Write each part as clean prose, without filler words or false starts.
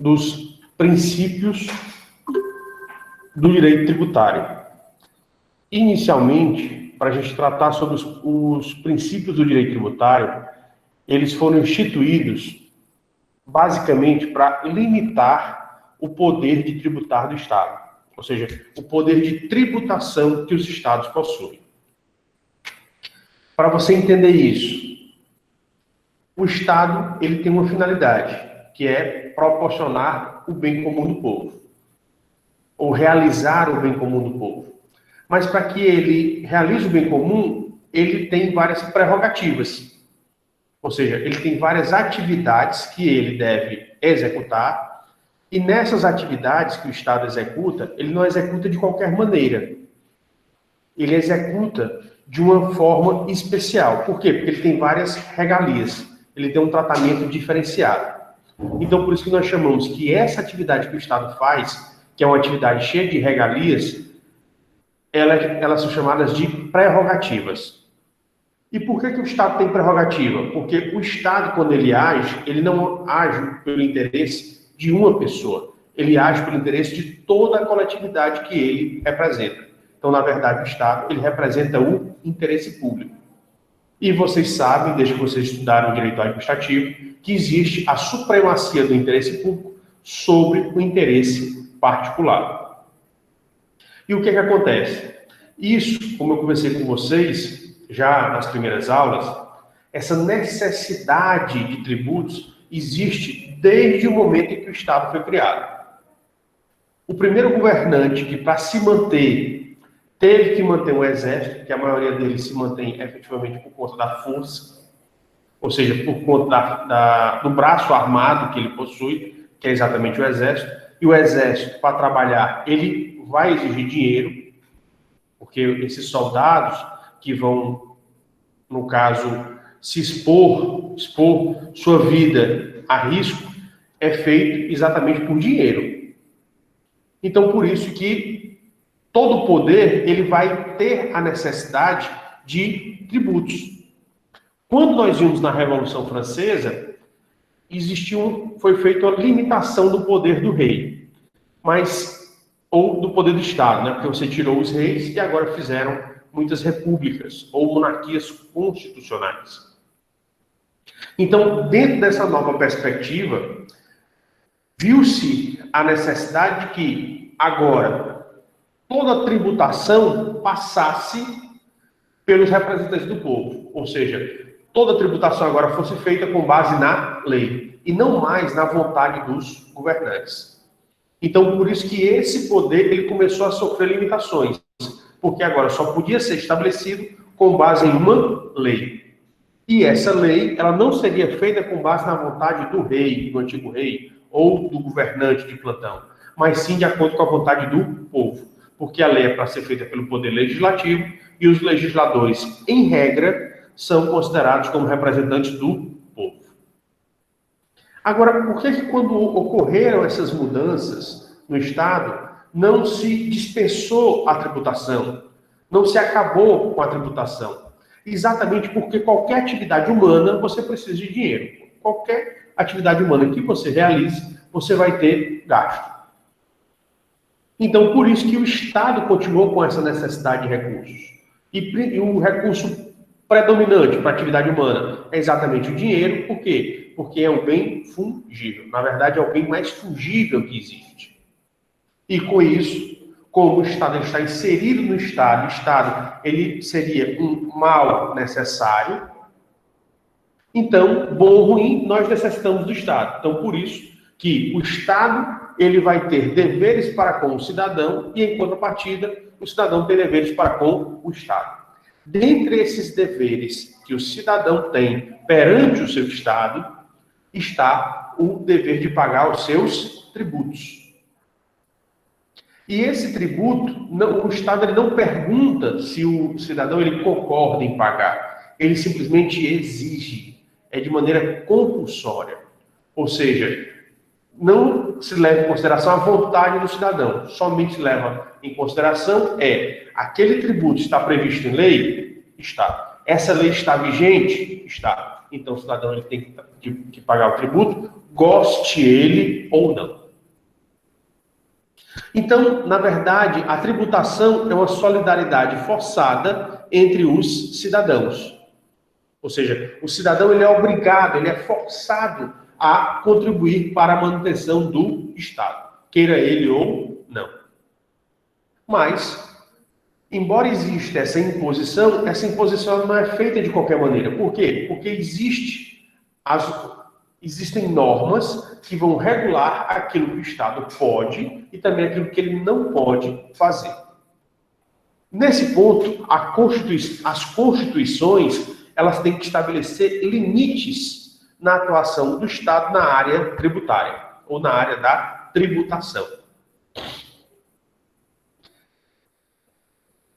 dos princípios do direito tributário. Inicialmente, para a gente tratar sobre os princípios do direito tributário, eles foram instituídos basicamente para limitar o poder de tributar do Estado, ou seja, o poder de tributação que os Estados possuem. Para você entender isso, o Estado ele tem uma finalidade, que é proporcionar o bem comum do povo, ou realizar o bem comum do povo. Mas para que ele realize o bem comum, ele tem várias prerrogativas. Ou seja, ele tem várias atividades que ele deve executar, e nessas atividades que o Estado executa, ele não executa de qualquer maneira. Ele executa de uma forma especial. Por quê? Porque ele tem várias regalias. Ele tem um tratamento diferenciado. Então, por isso que nós chamamos que essa atividade que o Estado faz, que é uma atividade cheia de regalias, elas são chamadas de prerrogativas. E por que o Estado tem prerrogativa? Porque o Estado, quando ele não age pelo interesse de uma pessoa. Ele age pelo interesse de toda a coletividade que ele representa. Então, na verdade, o Estado, ele representa o interesse público. E vocês sabem, desde que vocês estudaram o direito administrativo, que existe a supremacia do interesse público sobre o interesse particular. E o que acontece? Isso, como eu conversei com vocês, já nas primeiras aulas, essa necessidade de tributos existe desde o momento em que o Estado foi criado. O primeiro governante que, para se manter, teve que manter um exército, que a maioria deles se mantém efetivamente por conta da força, ou seja, por conta do braço armado que ele possui, que é exatamente o exército. E o exército, para trabalhar, ele vai exigir dinheiro, porque esses soldados que vão, no caso, se expor sua vida a risco, é feito exatamente por dinheiro. Então, por isso que todo poder ele vai ter a necessidade de tributos. Quando nós vimos na Revolução Francesa, foi feita uma limitação do poder do rei, ou do poder do Estado, né? Porque você tirou os reis e agora fizeram muitas repúblicas ou monarquias constitucionais. Então, dentro dessa nova perspectiva, viu-se a necessidade de que agora toda a tributação passasse pelos representantes do povo. Ou seja, toda a tributação agora fosse feita com base na lei e não mais na vontade dos governantes. Então, por isso que esse poder ele começou a sofrer limitações, porque agora só podia ser estabelecido com base em uma lei. E essa lei ela não seria feita com base na vontade do rei, do antigo rei, ou do governante de plantão, mas sim de acordo com a vontade do povo. Porque a lei é para ser feita pelo poder legislativo e os legisladores, em regra, são considerados como representantes do povo. Agora, por que quando ocorreram essas mudanças no Estado, não se dispersou a tributação? Não se acabou com a tributação? Exatamente porque qualquer atividade humana, você precisa de dinheiro. Qualquer atividade humana que você realize, você vai ter gasto. Então, por isso que o Estado continuou com essa necessidade de recursos. E o recurso predominante para a atividade humana é exatamente o dinheiro. Por quê? Porque é um bem fungível. Na verdade, é o bem mais fungível que existe. E com isso, como o Estado está inserido no Estado, o Estado ele seria um mal necessário. Então, bom ou ruim, nós necessitamos do Estado. Então, por isso que o Estado ele vai ter deveres para com o cidadão e, em contrapartida, o cidadão tem deveres para com o Estado. Dentre esses deveres que o cidadão tem perante o seu Estado, está o dever de pagar os seus tributos. E esse tributo, o Estado ele não pergunta se o cidadão ele concorda em pagar. Ele simplesmente exige. É de maneira compulsória. Ou seja, não se leva em consideração a vontade do cidadão. Somente se leva em consideração aquele tributo está previsto em lei? Está. Essa lei está vigente? Está. Então, o cidadão ele tem que pagar o tributo, goste ele ou não. Então, na verdade, a tributação é uma solidariedade forçada entre os cidadãos. Ou seja, o cidadão ele é obrigado, ele é forçado a contribuir para a manutenção do Estado, queira ele ou não. Mas, embora exista essa imposição não é feita de qualquer maneira. Por quê? Porque existem normas que vão regular aquilo que o Estado pode e também aquilo que ele não pode fazer. Nesse ponto, as constituições elas têm que estabelecer limites na atuação do Estado na área tributária ou na área da tributação.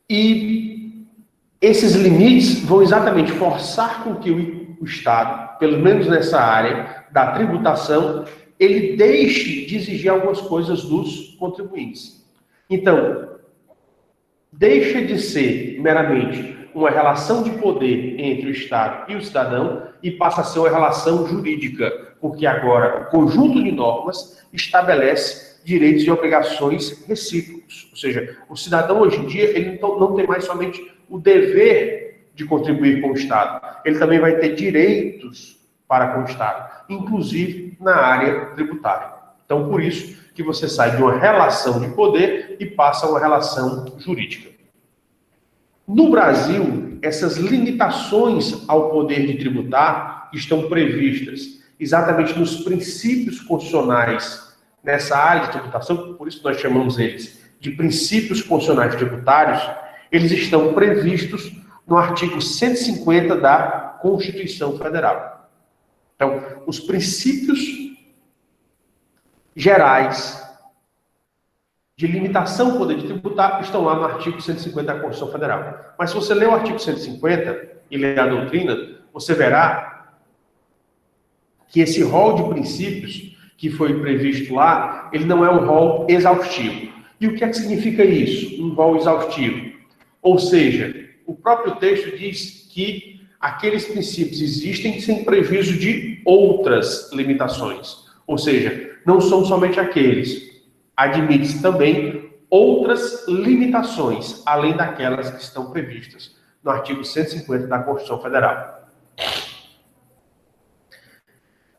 E esses limites vão exatamente forçar com que o Estado, pelo menos nessa área da tributação, ele deixe de exigir algumas coisas dos contribuintes. Então, deixa de ser meramente uma relação de poder entre o Estado e o cidadão e passa a ser uma relação jurídica, porque agora o conjunto de normas estabelece direitos e obrigações recíprocos. Ou seja, o cidadão hoje em dia ele não tem mais somente o dever de contribuir com o Estado, ele também vai ter direitos para com o Estado, inclusive na área tributária. Então, por isso que você sai de uma relação de poder e passa a uma relação jurídica. No Brasil, essas limitações ao poder de tributar estão previstas exatamente nos princípios constitucionais nessa área de tributação, por isso nós chamamos eles de princípios constitucionais tributários. Eles estão previstos no artigo 150 da Constituição Federal. Então, os princípios gerais de limitação ao poder de tributar estão lá no artigo 150 da Constituição Federal. Mas se você ler o artigo 150 e ler a doutrina, você verá que esse rol de princípios que foi previsto lá, ele não é um rol exaustivo. E o que é que significa isso? Um rol exaustivo. Ou seja, o próprio texto diz que aqueles princípios existem sem prejuízo de outras limitações. Ou seja, não são somente aqueles. Admite-se também outras limitações, além daquelas que estão previstas no artigo 150 da Constituição Federal.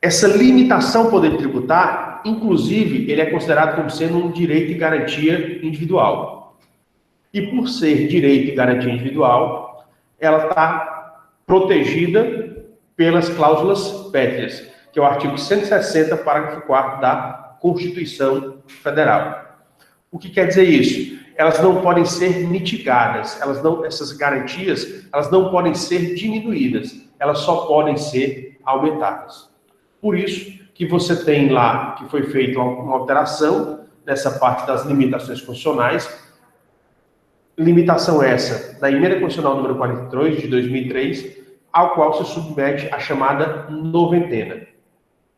Essa limitação ao poder tributar, inclusive, ele é considerado como sendo um direito e garantia individual. E por ser direito e garantia individual, ela está protegida pelas cláusulas pétreas, que é o artigo 160, parágrafo 4º da Constituição Federal. O que quer dizer isso? Elas não podem ser mitigadas, essas garantias, elas não podem ser diminuídas, elas só podem ser aumentadas. Por isso que você tem lá, que foi feita uma alteração nessa parte das limitações constitucionais, limitação essa da Emenda Constitucional número 43, de 2003, ao qual se submete a chamada noventena,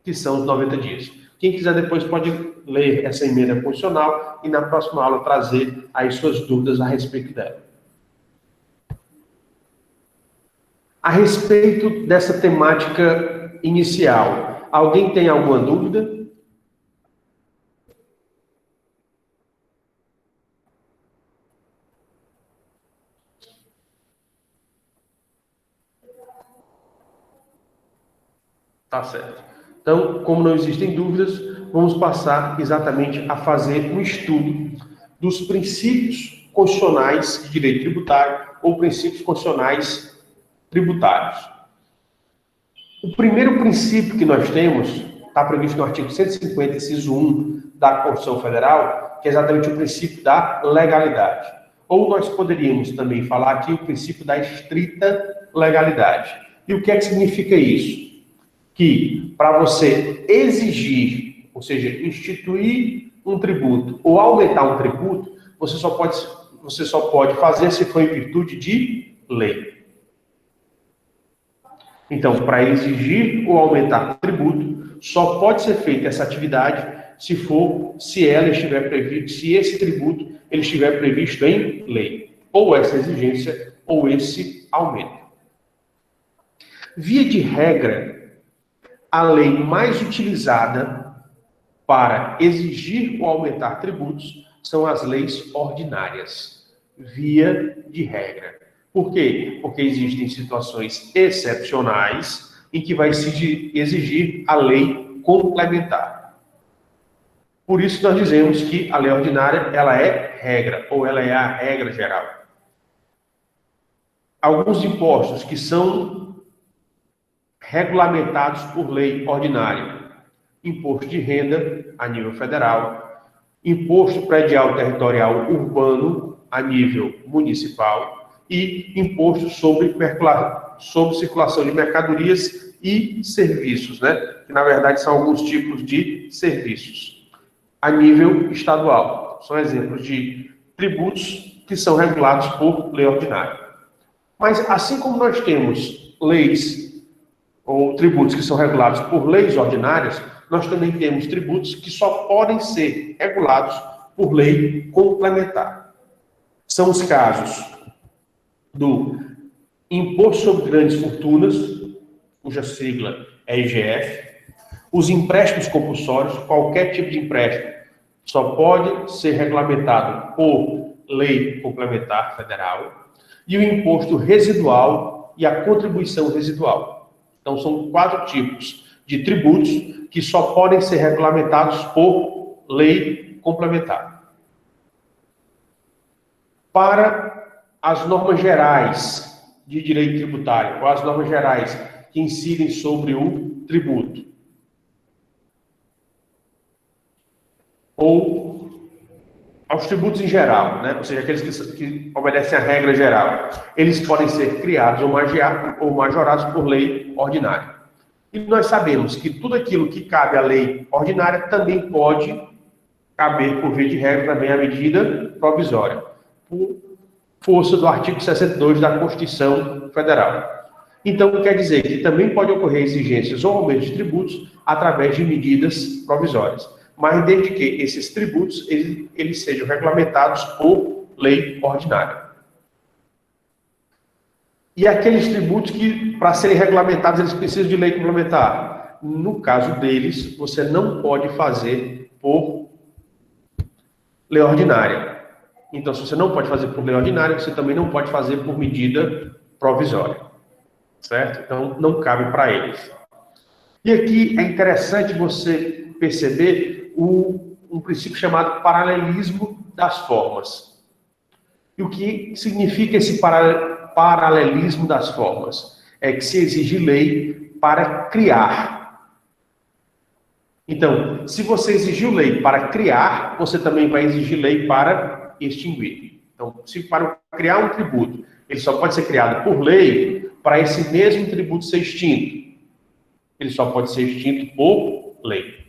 que são os 90 dias. Quem quiser depois pode ler essa emenda constitucional e na próxima aula trazer aí suas dúvidas a respeito dela. A respeito dessa temática inicial, alguém tem alguma dúvida? Tá certo. Então, como não existem dúvidas, vamos passar exatamente a fazer um estudo dos princípios constitucionais de direito tributário ou princípios constitucionais tributários. O primeiro princípio que nós temos está previsto no artigo 150, inciso 1 da Constituição Federal, que é exatamente o princípio da legalidade. Ou nós poderíamos também falar aqui o princípio da estrita legalidade. E o que é que significa isso? Que para você exigir, ou seja, instituir um tributo ou aumentar um tributo, você só pode fazer se for em virtude de lei. Então, para exigir ou aumentar o tributo, só pode ser feita essa atividade se esse tributo ele estiver previsto em lei, ou essa exigência ou esse aumento. Via de regra, a lei mais utilizada para exigir ou aumentar tributos são as leis ordinárias, via de regra. Por quê? Porque existem situações excepcionais em que vai se exigir a lei complementar. Por isso nós dizemos que a lei ordinária ela é regra, ou ela é a regra geral. Alguns impostos que são regulamentados por lei ordinária. Imposto de renda a nível federal, imposto predial territorial urbano a nível municipal e imposto sobre circulação de mercadorias e serviços, né? Que na verdade são alguns tipos de serviços a nível estadual. São exemplos de tributos que são regulados por lei ordinária. Mas assim como nós temos leis ou tributos que são regulados por leis ordinárias, nós também temos tributos que só podem ser regulados por lei complementar. São os casos do Imposto sobre Grandes Fortunas, cuja sigla é IGF, os empréstimos compulsórios, qualquer tipo de empréstimo só pode ser regulamentado por lei complementar federal, e o imposto residual e a contribuição residual. Então, são 4 tipos de tributos que só podem ser regulamentados por lei complementar. Para as normas gerais de direito tributário, ou as normas gerais que incidem sobre o tributo, ou aos tributos em geral, né? Ou seja, aqueles que obedecem à regra geral, eles podem ser criados ou majorados por lei ordinária. E nós sabemos que tudo aquilo que cabe à lei ordinária também pode caber, por via de regra, também à medida provisória, por força do artigo 62 da Constituição Federal. Então, quer dizer que também pode ocorrer exigências ou aumentos de tributos através de medidas provisórias, mas desde que esses tributos eles sejam regulamentados por lei ordinária. E aqueles tributos que, para serem regulamentados, eles precisam de lei complementar. No caso deles, você não pode fazer por lei ordinária. Então, se você não pode fazer por lei ordinária, você também não pode fazer por medida provisória. Certo? Então, não cabe para eles. E aqui é interessante você perceber um princípio chamado paralelismo das formas. E o que significa esse paralelismo das formas? É que se exige lei para criar. Então, se você exigiu lei para criar, você também vai exigir lei para extinguir. Então, se para criar um tributo, ele só pode ser criado por lei, para esse mesmo tributo ser extinto, ele só pode ser extinto por lei.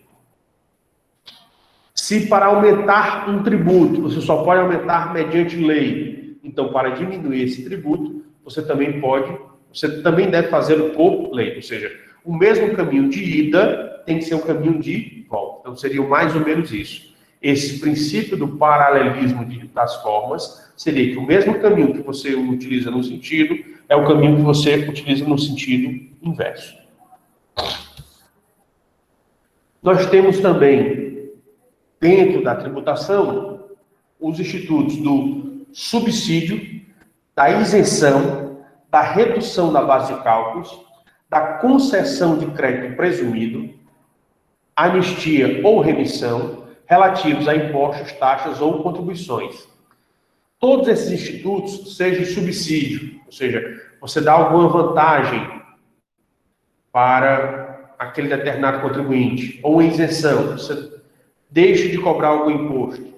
Se para aumentar um tributo, você só pode aumentar mediante lei, então para diminuir esse tributo, você também deve fazê-lo por lei. Ou seja, o mesmo caminho de ida tem que ser o caminho de volta. Então seria mais ou menos isso. Esse princípio do paralelismo das formas seria que o mesmo caminho que você utiliza num sentido é o caminho que você utiliza no sentido inverso. Nós temos também, dentro da tributação, os institutos do subsídio, da isenção, da redução da base de cálculos, da concessão de crédito presumido, anistia ou remissão, relativos a impostos, taxas ou contribuições. Todos esses institutos, seja subsídio, ou seja, você dá alguma vantagem para aquele determinado contribuinte, ou isenção, você deixa de cobrar algum imposto,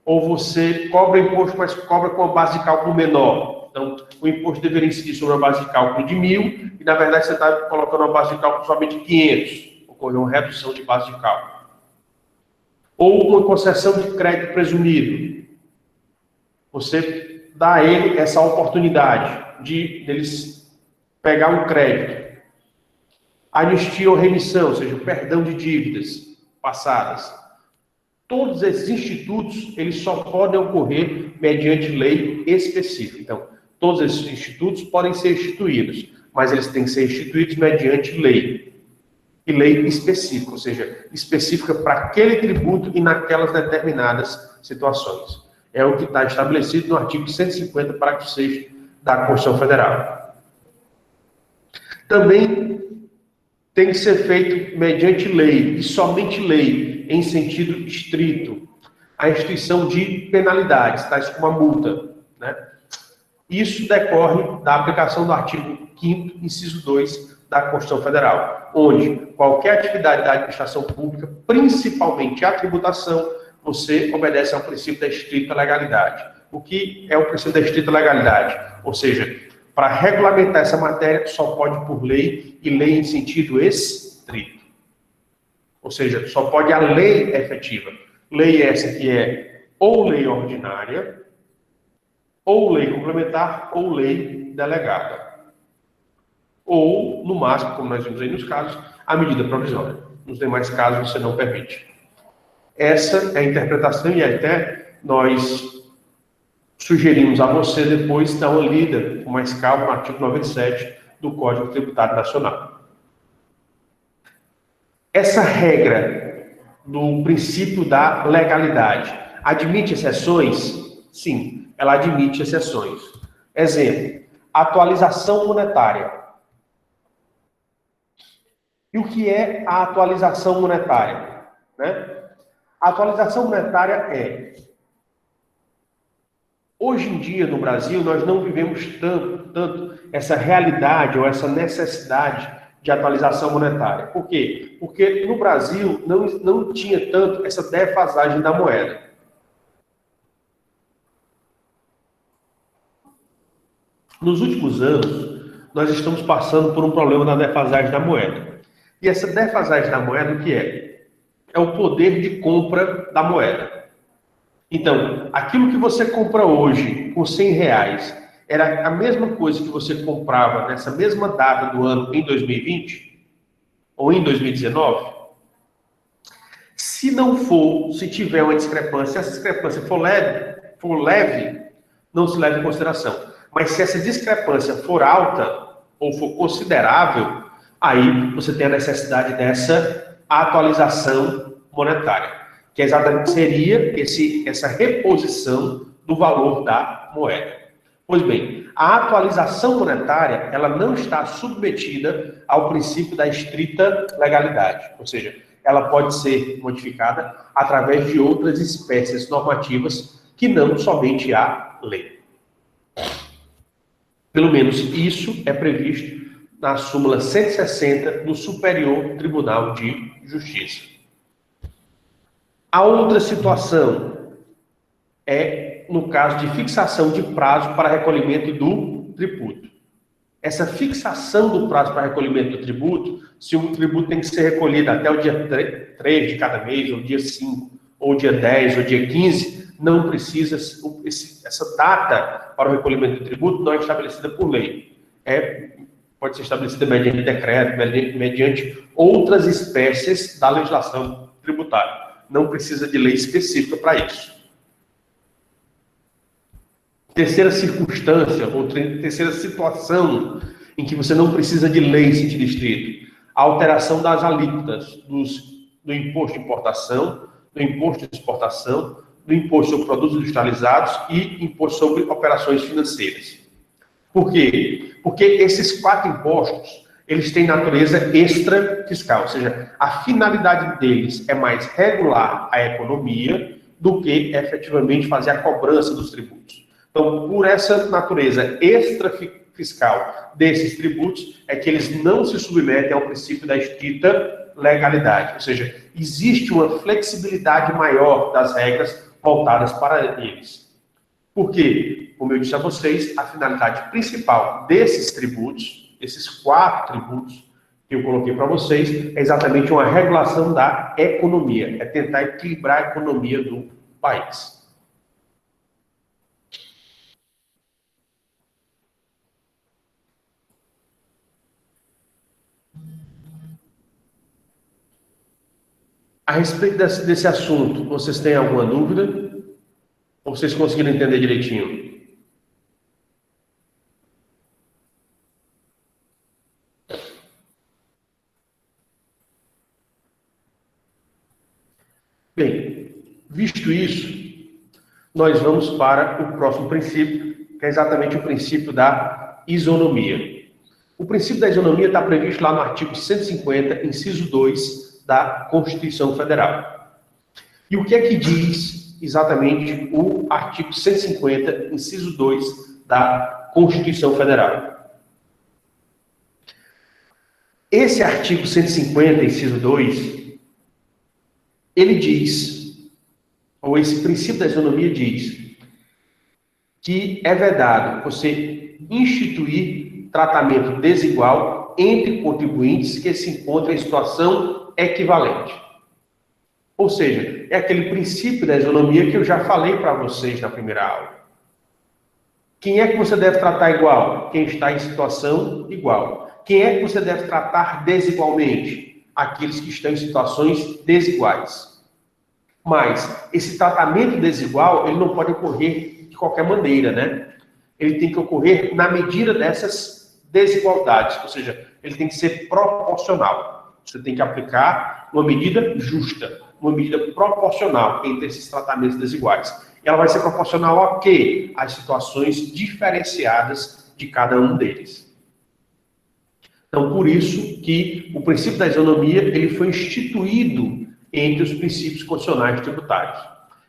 ou você cobra imposto, mas cobra com uma base de cálculo menor. Então, o imposto deveria incidir sobre uma base de cálculo de 1.000, e na verdade você está colocando uma base de cálculo somente de 500, ocorreu uma redução de base de cálculo. Ou uma concessão de crédito presumido. Você dá a ele essa oportunidade de eles pegar um crédito. Anistia ou remissão, ou seja, o perdão de dívidas passadas. Todos esses institutos, eles só podem ocorrer mediante lei específica. Então, todos esses institutos podem ser instituídos, mas eles têm que ser instituídos mediante lei. E lei específica, ou seja, específica para aquele tributo e naquelas determinadas situações. É o que está estabelecido no artigo 150, parágrafo 6º da Constituição Federal. Também tem que ser feito mediante lei, e somente lei, em sentido estrito, a instituição de penalidades, tais como a multa, né? Isso decorre da aplicação do artigo 5º, inciso 2 da Constituição Federal, onde qualquer atividade da administração pública, principalmente a tributação, você obedece ao princípio da estrita legalidade. O que é o princípio da estrita legalidade? Ou seja, para regulamentar essa matéria, só pode por lei, e lei em sentido estrito. Ou seja, só pode a lei efetiva. Lei essa que é ou lei ordinária, ou lei complementar, ou lei delegada. Ou, no máximo, como nós vimos aí nos casos, a medida provisória. Nos demais casos, você não permite. Essa é a interpretação, e até nós sugerimos a você depois dar uma lida com mais calma no artigo 97 do Código Tributário Nacional. Essa regra do princípio da legalidade admite exceções? Sim, ela admite exceções. Exemplo, atualização monetária. E o que é a atualização monetária? Né? A atualização monetária é... Hoje em dia, no Brasil, nós não vivemos tanto essa realidade ou essa necessidade de atualização monetária. Por quê? Porque no Brasil não tinha tanto essa defasagem da moeda. Nos últimos anos, nós estamos passando por um problema da defasagem da moeda. E essa defasagem da moeda, o que é? É o poder de compra da moeda. Então, aquilo que você compra hoje por R$100 era a mesma coisa que você comprava nessa mesma data do ano em 2020 ou em 2019? Se não for, se tiver uma discrepância, se essa discrepância for leve, não se leva em consideração. Mas se essa discrepância for alta ou for considerável, aí você tem a necessidade dessa atualização monetária, que exatamente seria essa reposição do valor da moeda. Pois bem, a atualização monetária, ela não está submetida ao princípio da estrita legalidade, ou seja, ela pode ser modificada através de outras espécies normativas que não somente a lei. Pelo menos isso é previsto na súmula 160 do Superior Tribunal de Justiça. A outra situação é no caso de fixação de prazo para recolhimento do tributo. Essa fixação do prazo para recolhimento do tributo, se o tributo tem que ser recolhido até o dia 3 de cada mês, ou dia 5, ou dia 10, ou dia 15, não precisa, essa data para o recolhimento do tributo não é estabelecida por lei. Pode ser estabelecida mediante decreto, mediante outras espécies da legislação tributária. Não precisa de lei específica para isso. Terceira circunstância, ou terceira situação em que você não precisa de lei em sentido estrito, a alteração das alíquotas do imposto de importação, do imposto de exportação, do imposto sobre produtos industrializados e imposto sobre operações financeiras. Por quê? Porque esses 4 impostos, eles têm natureza extrafiscal, ou seja, a finalidade deles é mais regular a economia do que efetivamente fazer a cobrança dos tributos. Então, por essa natureza extrafiscal desses tributos, é que eles não se submetem ao princípio da estrita legalidade, ou seja, existe uma flexibilidade maior das regras voltadas para eles. Por quê? Como eu disse a vocês, a finalidade principal desses tributos, esses 4 tributos que eu coloquei para vocês, é exatamente uma regulação da economia, é tentar equilibrar a economia do país. A respeito desse assunto, vocês têm alguma dúvida? Ou vocês conseguiram entender direitinho? Visto isso, nós vamos para o próximo princípio, que é exatamente o princípio da isonomia. O princípio da isonomia está previsto lá no artigo 150, inciso 2 da Constituição Federal. E o que é que diz exatamente o artigo 150, inciso 2 da Constituição Federal? Esse artigo 150, inciso 2, ele diz, ou esse princípio da isonomia diz, que é vedado você instituir tratamento desigual entre contribuintes que se encontram em situação equivalente. Ou seja, é aquele princípio da isonomia que eu já falei para vocês na primeira aula. Quem é que você deve tratar igual? Quem está em situação igual. Quem é que você deve tratar desigualmente? Aqueles que estão em situações desiguais. Mas esse tratamento desigual, ele não pode ocorrer de qualquer maneira, né? Ele tem que ocorrer na medida dessas desigualdades, ou seja, ele tem que ser proporcional. Você tem que aplicar uma medida justa, uma medida proporcional entre esses tratamentos desiguais. Ela vai ser proporcional a quê? Às situações diferenciadas de cada um deles. Então, por isso que o princípio da isonomia ele foi instituído entre os princípios constitucionais tributários.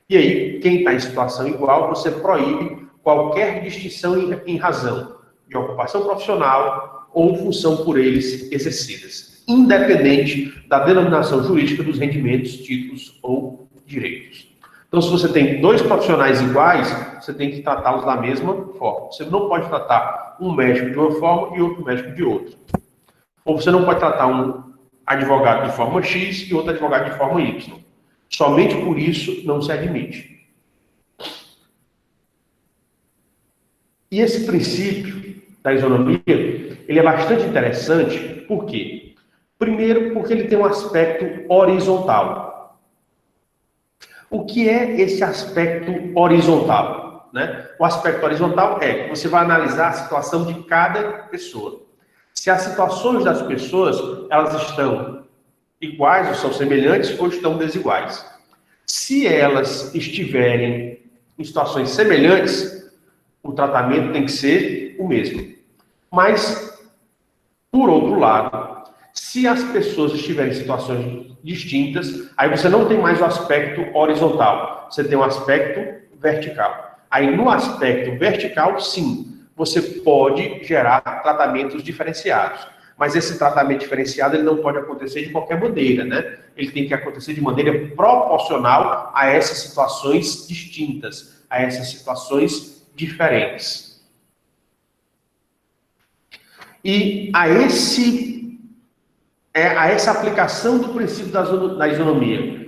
E aí, quem está em situação igual, você proíbe qualquer distinção em razão de ocupação profissional ou função por eles exercidas, independente da denominação jurídica dos rendimentos, títulos ou direitos. Então, se você tem dois profissionais iguais, você tem que tratá-los da mesma forma. Você não pode tratar um médico de uma forma e outro médico de outra. Ou você não pode tratar um advogado de forma X e outro advogado de forma Y. Somente por isso não se admite. E esse princípio da isonomia, ele é bastante interessante, por quê? Primeiro, porque ele tem um aspecto horizontal. O que é esse aspecto horizontal? Né? O aspecto horizontal é que você vai analisar a situação de cada pessoa. Se as situações das pessoas, elas estão iguais ou são semelhantes ou estão desiguais. Se elas estiverem em situações semelhantes, o tratamento tem que ser o mesmo. Mas, por outro lado, se as pessoas estiverem em situações distintas, aí você não tem mais o aspecto horizontal, você tem um aspecto vertical. Aí, no aspecto vertical, sim, você pode gerar tratamentos diferenciados. Mas esse tratamento diferenciado ele não pode acontecer de qualquer maneira, né? Ele tem que acontecer de maneira proporcional a essas situações distintas, a essas situações diferentes. E a essa aplicação do princípio da isonomia,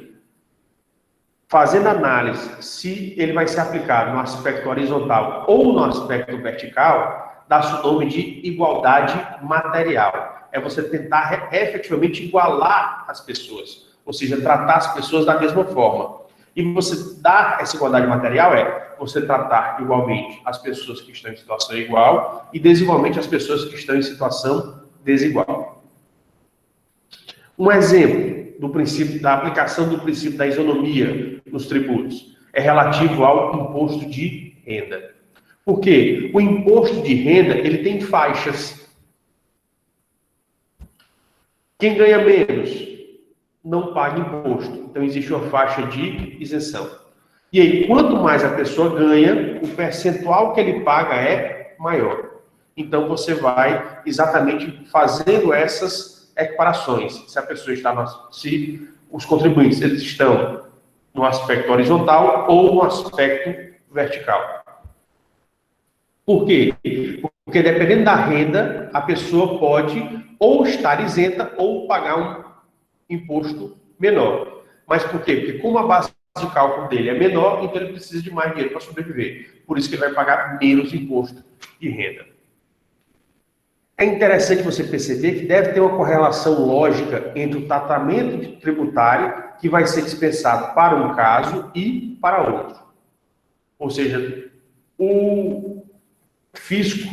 fazendo análise se ele vai ser aplicado no aspecto horizontal ou no aspecto vertical, dá-se o nome de igualdade material. É você tentar efetivamente igualar as pessoas, ou seja, tratar as pessoas da mesma forma. E você dar essa igualdade material é você tratar igualmente as pessoas que estão em situação igual e desigualmente as pessoas que estão em situação desigual. Um exemplo do princípio da aplicação do princípio da isonomia nos tributos é relativo ao imposto de renda. Por quê? O imposto de renda, ele tem faixas. Quem ganha menos não paga imposto. Então, existe uma faixa de isenção. E aí, quanto mais a pessoa ganha, o percentual que ele paga é maior. Então, você vai exatamente fazendo essas equiparações. Se a pessoa está se os contribuintes eles estão no aspecto horizontal ou no aspecto vertical. Por quê? Porque dependendo da renda, a pessoa pode ou estar isenta ou pagar um imposto menor. Mas por quê? Porque como a base de cálculo dele é menor, então ele precisa de mais dinheiro para sobreviver. Por isso que ele vai pagar menos imposto de renda. É interessante você perceber que deve ter uma correlação lógica entre o tratamento tributário que vai ser dispensado para um caso e para outro. Ou seja, o fisco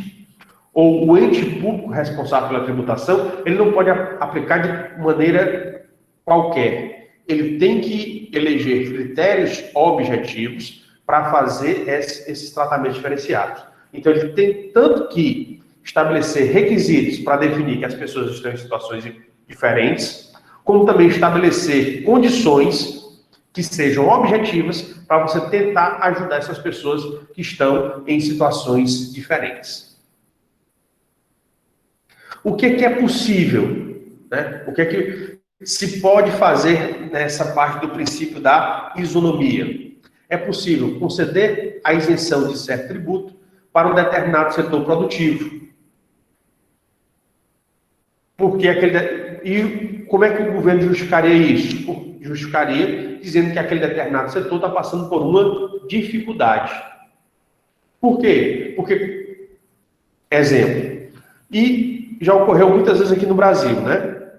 ou o ente público responsável pela tributação, ele não pode aplicar de maneira qualquer. ele tem que eleger critérios objetivos para fazer esses tratamentos diferenciados. Então, ele tem tanto que estabelecer requisitos para definir que as pessoas estão em situações diferentes, como também estabelecer condições que sejam objetivas para você tentar ajudar essas pessoas que estão em situações diferentes. O que é possível, né? O que é que se pode fazer nessa parte do princípio da isonomia? É possível conceder a isenção de certo tributo para um determinado setor produtivo. Porque e como é que o governo justificaria isso? Justificaria dizendo que aquele determinado setor está passando por uma dificuldade. Por quê? Porque, exemplo, e já ocorreu muitas vezes aqui no Brasil, né?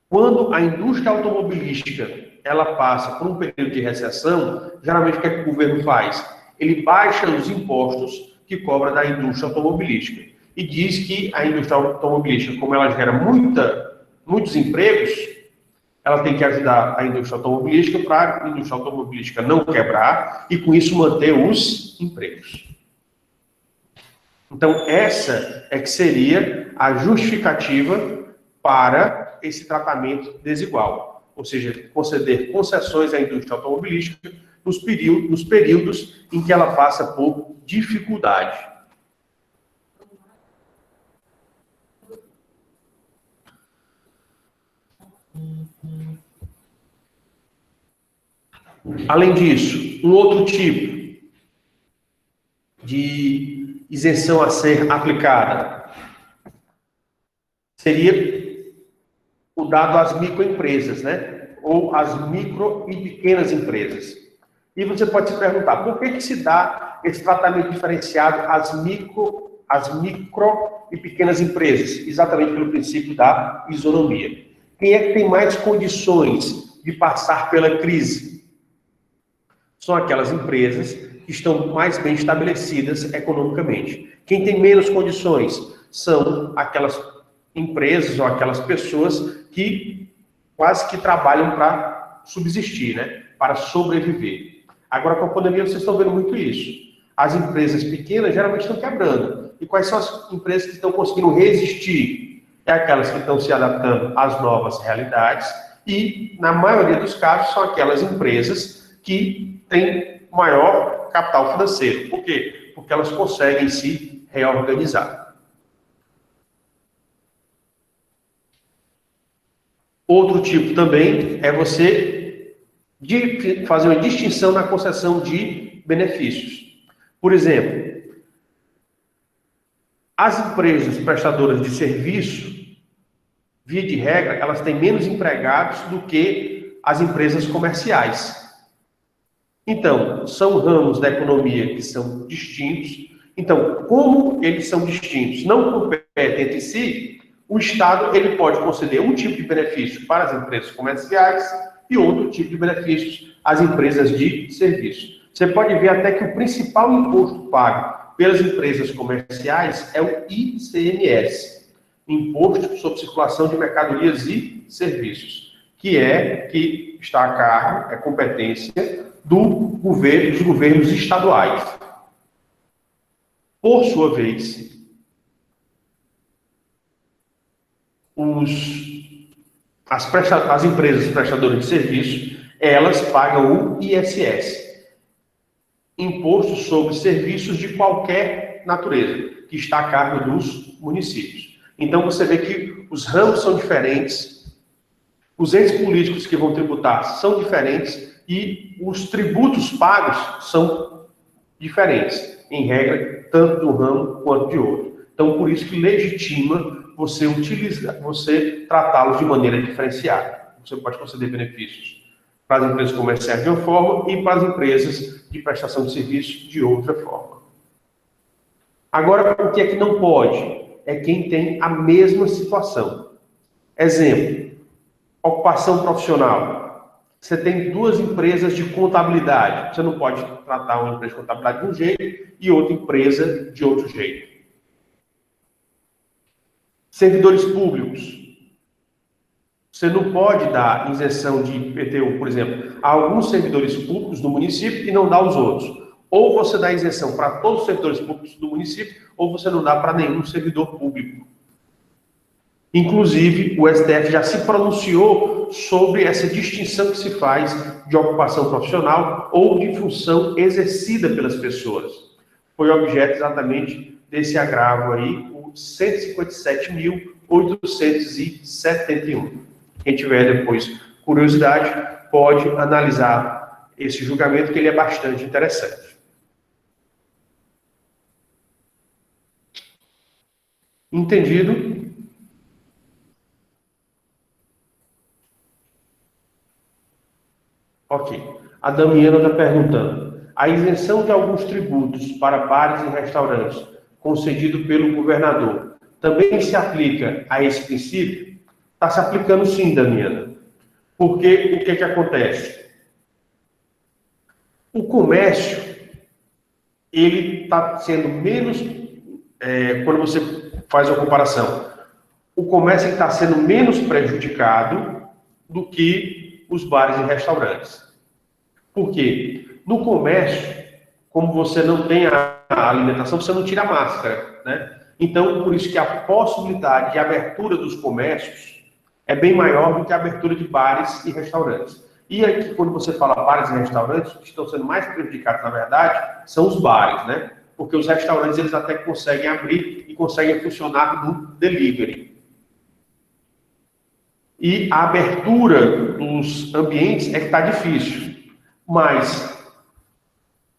Quando a indústria automobilística ela passa por um período de recessão, geralmente o que o governo faz? Ele baixa os impostos que cobra da indústria automobilística. E diz que a indústria automobilística, como ela gera muitos empregos, ela tem que ajudar a indústria automobilística para a indústria automobilística não quebrar e, com isso, manter os empregos. Então, essa é que seria a justificativa para esse tratamento desigual. Ou seja, conceder concessões à indústria automobilística nos períodos em que ela passa por dificuldade. Além disso, um outro tipo de isenção a ser aplicada seria o dado às microempresas, né? Ou às micro e pequenas empresas. E você pode se perguntar, por que se dá esse tratamento diferenciado às micro e pequenas empresas? Exatamente pelo princípio da isonomia. Quem é que tem mais condições de passar pela crise? São aquelas empresas que estão mais bem estabelecidas economicamente. Quem tem menos condições são aquelas empresas ou aquelas pessoas que quase que trabalham para subsistir, né? Para sobreviver. Agora, com a pandemia, vocês estão vendo muito isso. As empresas pequenas geralmente estão quebrando. E quais são as empresas que estão conseguindo resistir? É aquelas que estão se adaptando às novas realidades e, na maioria dos casos, são aquelas empresas que têm maior capital financeiro. Por quê? Porque elas conseguem se reorganizar. Outro tipo também é você fazer uma distinção na concessão de benefícios. Por exemplo, as empresas prestadoras de serviço, via de regra, elas têm menos empregados do que as empresas comerciais. Então, são ramos da economia que são distintos. Então, como eles são distintos, não competem entre si, o Estado ele pode conceder um tipo de benefício para as empresas comerciais e outro tipo de benefícios às empresas de serviço. Você pode ver até que o principal imposto pago pelas empresas comerciais é o ICMS, Imposto sobre Circulação de Mercadorias e Serviços, que está a cargo, é competência dos governos estaduais. Por sua vez, as empresas prestadoras de serviço, elas pagam o ISS, Imposto sobre Serviços de qualquer natureza, que está a cargo dos municípios. Então, você vê que os ramos são diferentes, os entes políticos que vão tributar são diferentes e os tributos pagos são diferentes, em regra, tanto de um ramo quanto de outro. Então, por isso que legitima você tratá-los de maneira diferenciada. Você pode conceder benefícios para as empresas comerciais de uma forma e para as empresas de prestação de serviço de outra forma. Agora, o que é que não pode? É quem tem a mesma situação. Exemplo, ocupação profissional. Você tem duas empresas de contabilidade. Você não pode tratar uma empresa de contabilidade de um jeito e outra empresa de outro jeito. Servidores públicos. Você não pode dar isenção de IPTU, por exemplo, a alguns servidores públicos do município e não dar aos outros. Ou você dá isenção para todos os servidores públicos do município, ou você não dá para nenhum servidor público. Inclusive, o STF já se pronunciou sobre essa distinção que se faz de ocupação profissional ou de função exercida pelas pessoas. Foi objeto exatamente desse agravo aí, o 157.871. Quem tiver depois curiosidade, pode analisar esse julgamento, que ele é bastante interessante. Entendido? Ok. A Damiana está perguntando: a isenção de alguns tributos para bares e restaurantes, concedido pelo governador, também se aplica a esse princípio? Está se aplicando sim, Damiana. Porque o que acontece? O comércio, ele está sendo menos, quando você faz a comparação, o comércio está sendo menos prejudicado do que os bares e restaurantes. Por quê? No comércio, como você não tem a alimentação, você não tira a máscara, né? Então, por isso que a possibilidade de abertura dos comércios é bem maior do que a abertura de bares e restaurantes. E aqui, quando você fala bares e restaurantes, o que estão sendo mais prejudicados, na verdade, são os bares, né? Porque os restaurantes, eles até conseguem abrir e conseguem funcionar no delivery. E a abertura dos ambientes é que está difícil. Mas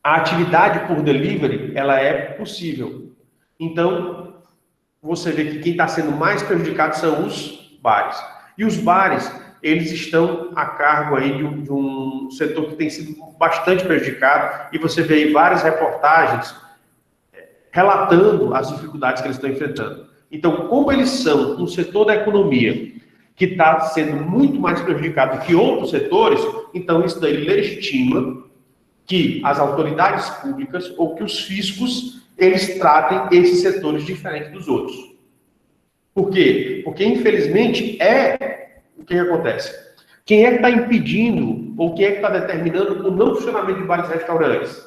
a atividade por delivery, ela é possível. Então, você vê que quem está sendo mais prejudicado são os bares. E os bares, eles estão a cargo aí de um setor que tem sido bastante prejudicado, e você vê aí várias reportagens relatando as dificuldades que eles estão enfrentando. Então, como eles são um setor da economia que está sendo muito mais prejudicado que outros setores, então isso daí legitima que as autoridades públicas ou que os fiscos, eles tratem esses setores diferentes dos outros. Por quê? Porque, infelizmente, o que acontece? Quem é que está impedindo ou quem é que está determinando o não funcionamento de bares e restaurantes?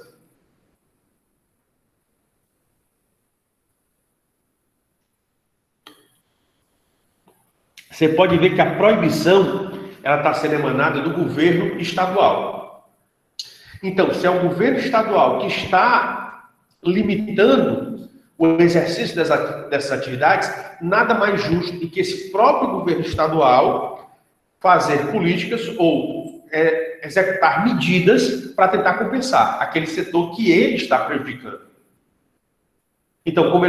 Você pode ver que a proibição, ela está sendo emanada do governo estadual. Então, se é o governo estadual que está limitando o exercício dessas atividades, nada mais justo do que esse próprio governo estadual fazer políticas ou executar medidas para tentar compensar aquele setor que ele está prejudicando. Então, como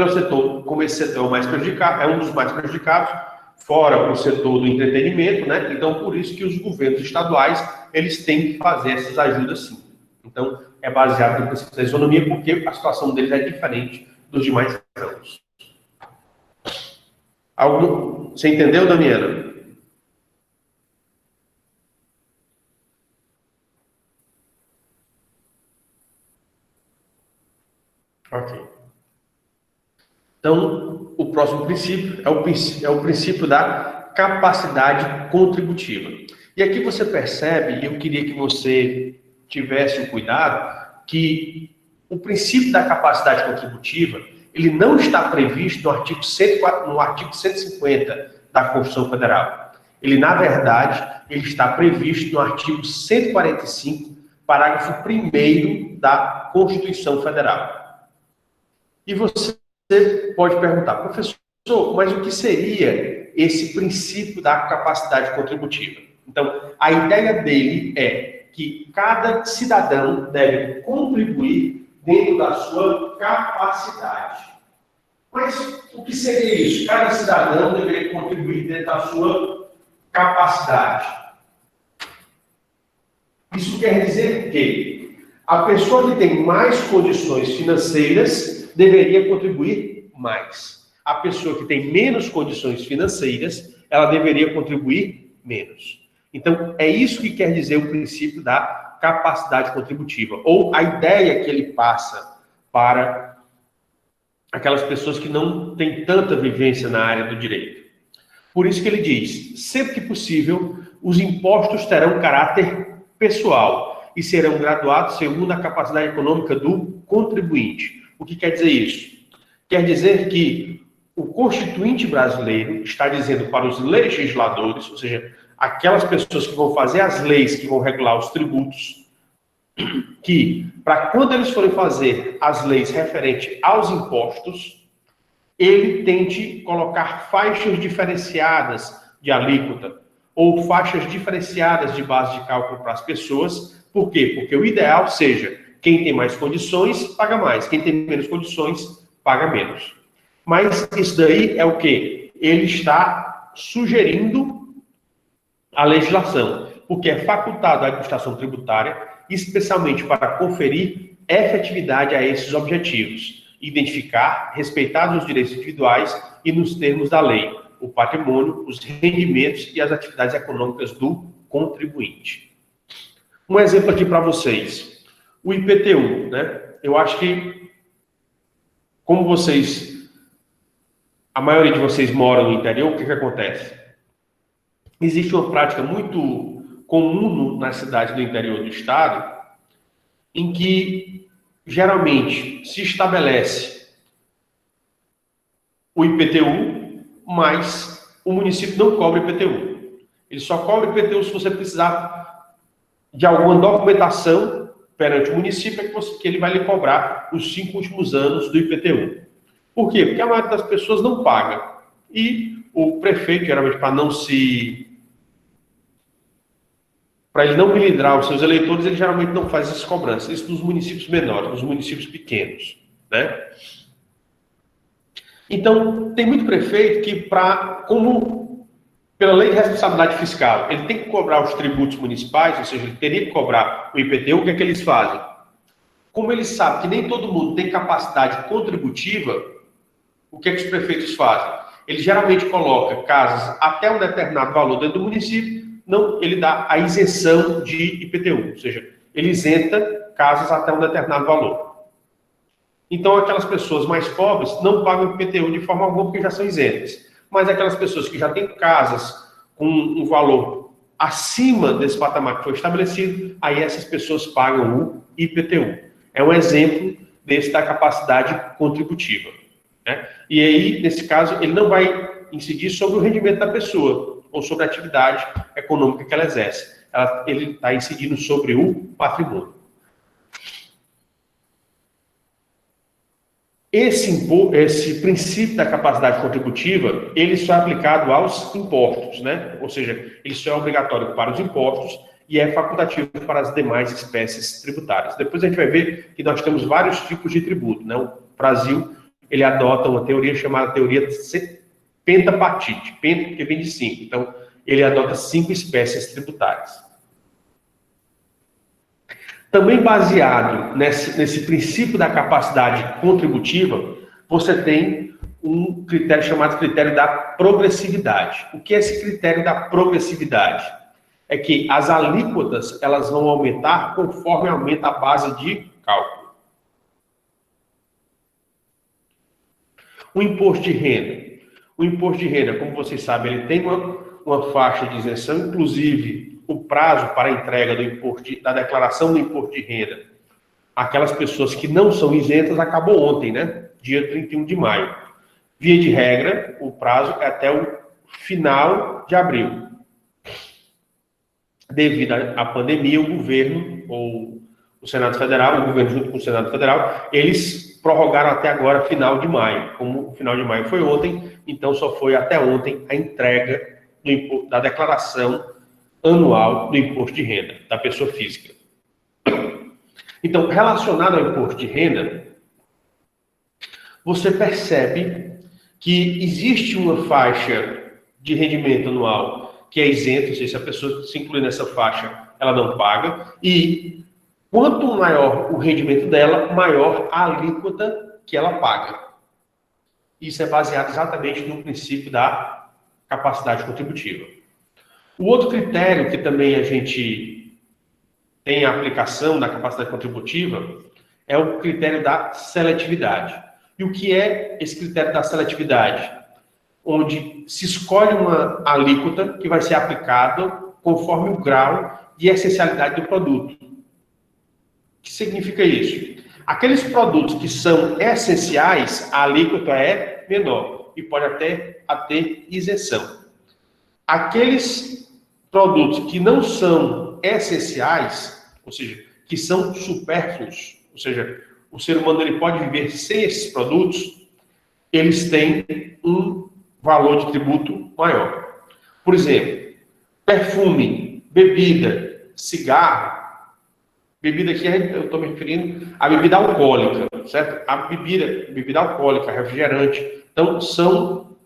esse setor é o mais prejudicado, é um dos mais prejudicados, fora o setor do entretenimento, né? Então, por isso que os governos estaduais, eles têm que fazer essas ajudas sim. Então, é baseado no princípio da isonomia, porque a situação deles é diferente dos demais ramos. Você entendeu, Damiana? Ok. Então, o próximo princípio é o princípio da capacidade contributiva. E aqui você percebe, e eu queria que você tivesse o cuidado, que o princípio da capacidade contributiva, ele não está previsto no artigo 150 da Constituição Federal. Ele, na verdade, ele está previsto no artigo 145, parágrafo 1º da Constituição Federal. E você pode perguntar: professor, mas o que seria esse princípio da capacidade contributiva? Então, a ideia dele é que cada cidadão deve contribuir dentro da sua capacidade. Mas o que seria isso? Cada cidadão deveria contribuir dentro da sua capacidade. Isso quer dizer que a pessoa que tem mais condições financeiras deveria contribuir mais. A pessoa que tem menos condições financeiras, ela deveria contribuir menos. Então, é isso que quer dizer o princípio da capacidade contributiva, ou a ideia que ele passa para aquelas pessoas que não têm tanta vivência na área do direito. Por isso que ele diz, sempre que possível, os impostos terão caráter pessoal e serão graduados segundo a capacidade econômica do contribuinte. O que quer dizer isso? Quer dizer que o Constituinte brasileiro está dizendo para os legisladores, ou seja, aquelas pessoas que vão fazer as leis que vão regular os tributos, que para quando eles forem fazer as leis referentes aos impostos, ele tente colocar faixas diferenciadas de alíquota ou faixas diferenciadas de base de cálculo para as pessoas. Por quê? Porque o ideal seja quem tem mais condições paga mais, quem tem menos condições paga menos. Mas isso daí é o quê? Ele está sugerindo a legislação, porque é facultado à administração tributária, especialmente para conferir efetividade a esses objetivos, identificar, respeitar os direitos individuais e nos termos da lei, o patrimônio, os rendimentos e as atividades econômicas do contribuinte. Um exemplo aqui para vocês, o IPTU, né? Eu acho que, como a maioria de vocês moram no interior, o que acontece? Existe uma prática muito comum nas cidades do interior do estado, em que geralmente se estabelece o IPTU, mas o município não cobra IPTU. Ele só cobra IPTU se você precisar de alguma documentação perante o município, que ele vai lhe cobrar os 5 últimos anos do IPTU. Por quê? Porque a maioria das pessoas não paga. E o prefeito, geralmente, para ele não melindrar os seus eleitores, ele geralmente não faz essas cobranças. Isso nos municípios menores, nos municípios pequenos, né? Então, tem muito prefeito que, como pela lei de responsabilidade fiscal, ele tem que cobrar os tributos municipais, ou seja, ele teria que cobrar o IPTU, o que é que eles fazem? Como eles sabem que nem todo mundo tem capacidade contributiva, o que é que os prefeitos fazem? Ele geralmente coloca casas até um determinado valor dentro do município, não, ele dá a isenção de IPTU, ou seja, ele isenta casas até um determinado valor. Então, aquelas pessoas mais pobres não pagam IPTU de forma alguma porque já são isentas. Mas aquelas pessoas que já têm casas com um valor acima desse patamar que foi estabelecido, aí essas pessoas pagam o IPTU. É um exemplo desse da capacidade contributiva, né? E aí, nesse caso, ele não vai incidir sobre o rendimento da pessoa ou sobre a atividade econômica que ela exerce. Ele está incidindo sobre o patrimônio. Esse princípio da capacidade contributiva, ele só é aplicado aos impostos, né? Ou seja, ele só é obrigatório para os impostos e é facultativo para as demais espécies tributárias. Depois a gente vai ver que nós temos vários tipos de tributo, né? O Brasil, ele adota uma teoria chamada teoria pentapatite, penta que vem de 5. Então, ele adota 5 espécies tributárias. Também baseado nesse princípio da capacidade contributiva, você tem um critério chamado critério da progressividade. O que é esse critério da progressividade? É que as alíquotas elas vão aumentar conforme aumenta a base de cálculo. O imposto de renda. O imposto de renda, como vocês sabem, ele tem uma faixa de isenção, inclusive o prazo para a entrega da declaração do imposto de renda. Aquelas pessoas que não são isentas acabou ontem, né? Dia 31 de maio. Via de regra, o prazo é até o final de abril. Devido à pandemia, o governo, ou o Senado Federal, o governo junto com o Senado Federal, eles prorrogaram até agora final de maio. Como o final de maio foi ontem, então só foi até ontem a entrega da declaração anual do imposto de renda da pessoa física. Então, relacionado ao imposto de renda, você percebe que existe uma faixa de rendimento anual que é isenta, ou seja, se a pessoa se incluir nessa faixa, ela não paga, e quanto maior o rendimento dela, maior a alíquota que ela paga. Isso é baseado exatamente no princípio da capacidade contributiva. O outro critério que também a gente tem a aplicação da capacidade contributiva é o critério da seletividade. E o que é esse critério da seletividade? onde se escolhe uma alíquota que vai ser aplicada conforme o grau de essencialidade do produto. O que significa isso? Aqueles produtos que são essenciais, a alíquota é menor e pode até ter isenção. Aqueles produtos que não são essenciais, ou seja, que são supérfluos, ou seja, o ser humano ele pode viver sem esses produtos, eles têm um valor de tributo maior. Por exemplo, perfume, bebida, cigarro. Bebida aqui, eu estou me referindo à bebida alcoólica, certo? A bebida alcoólica, refrigerante. Então, são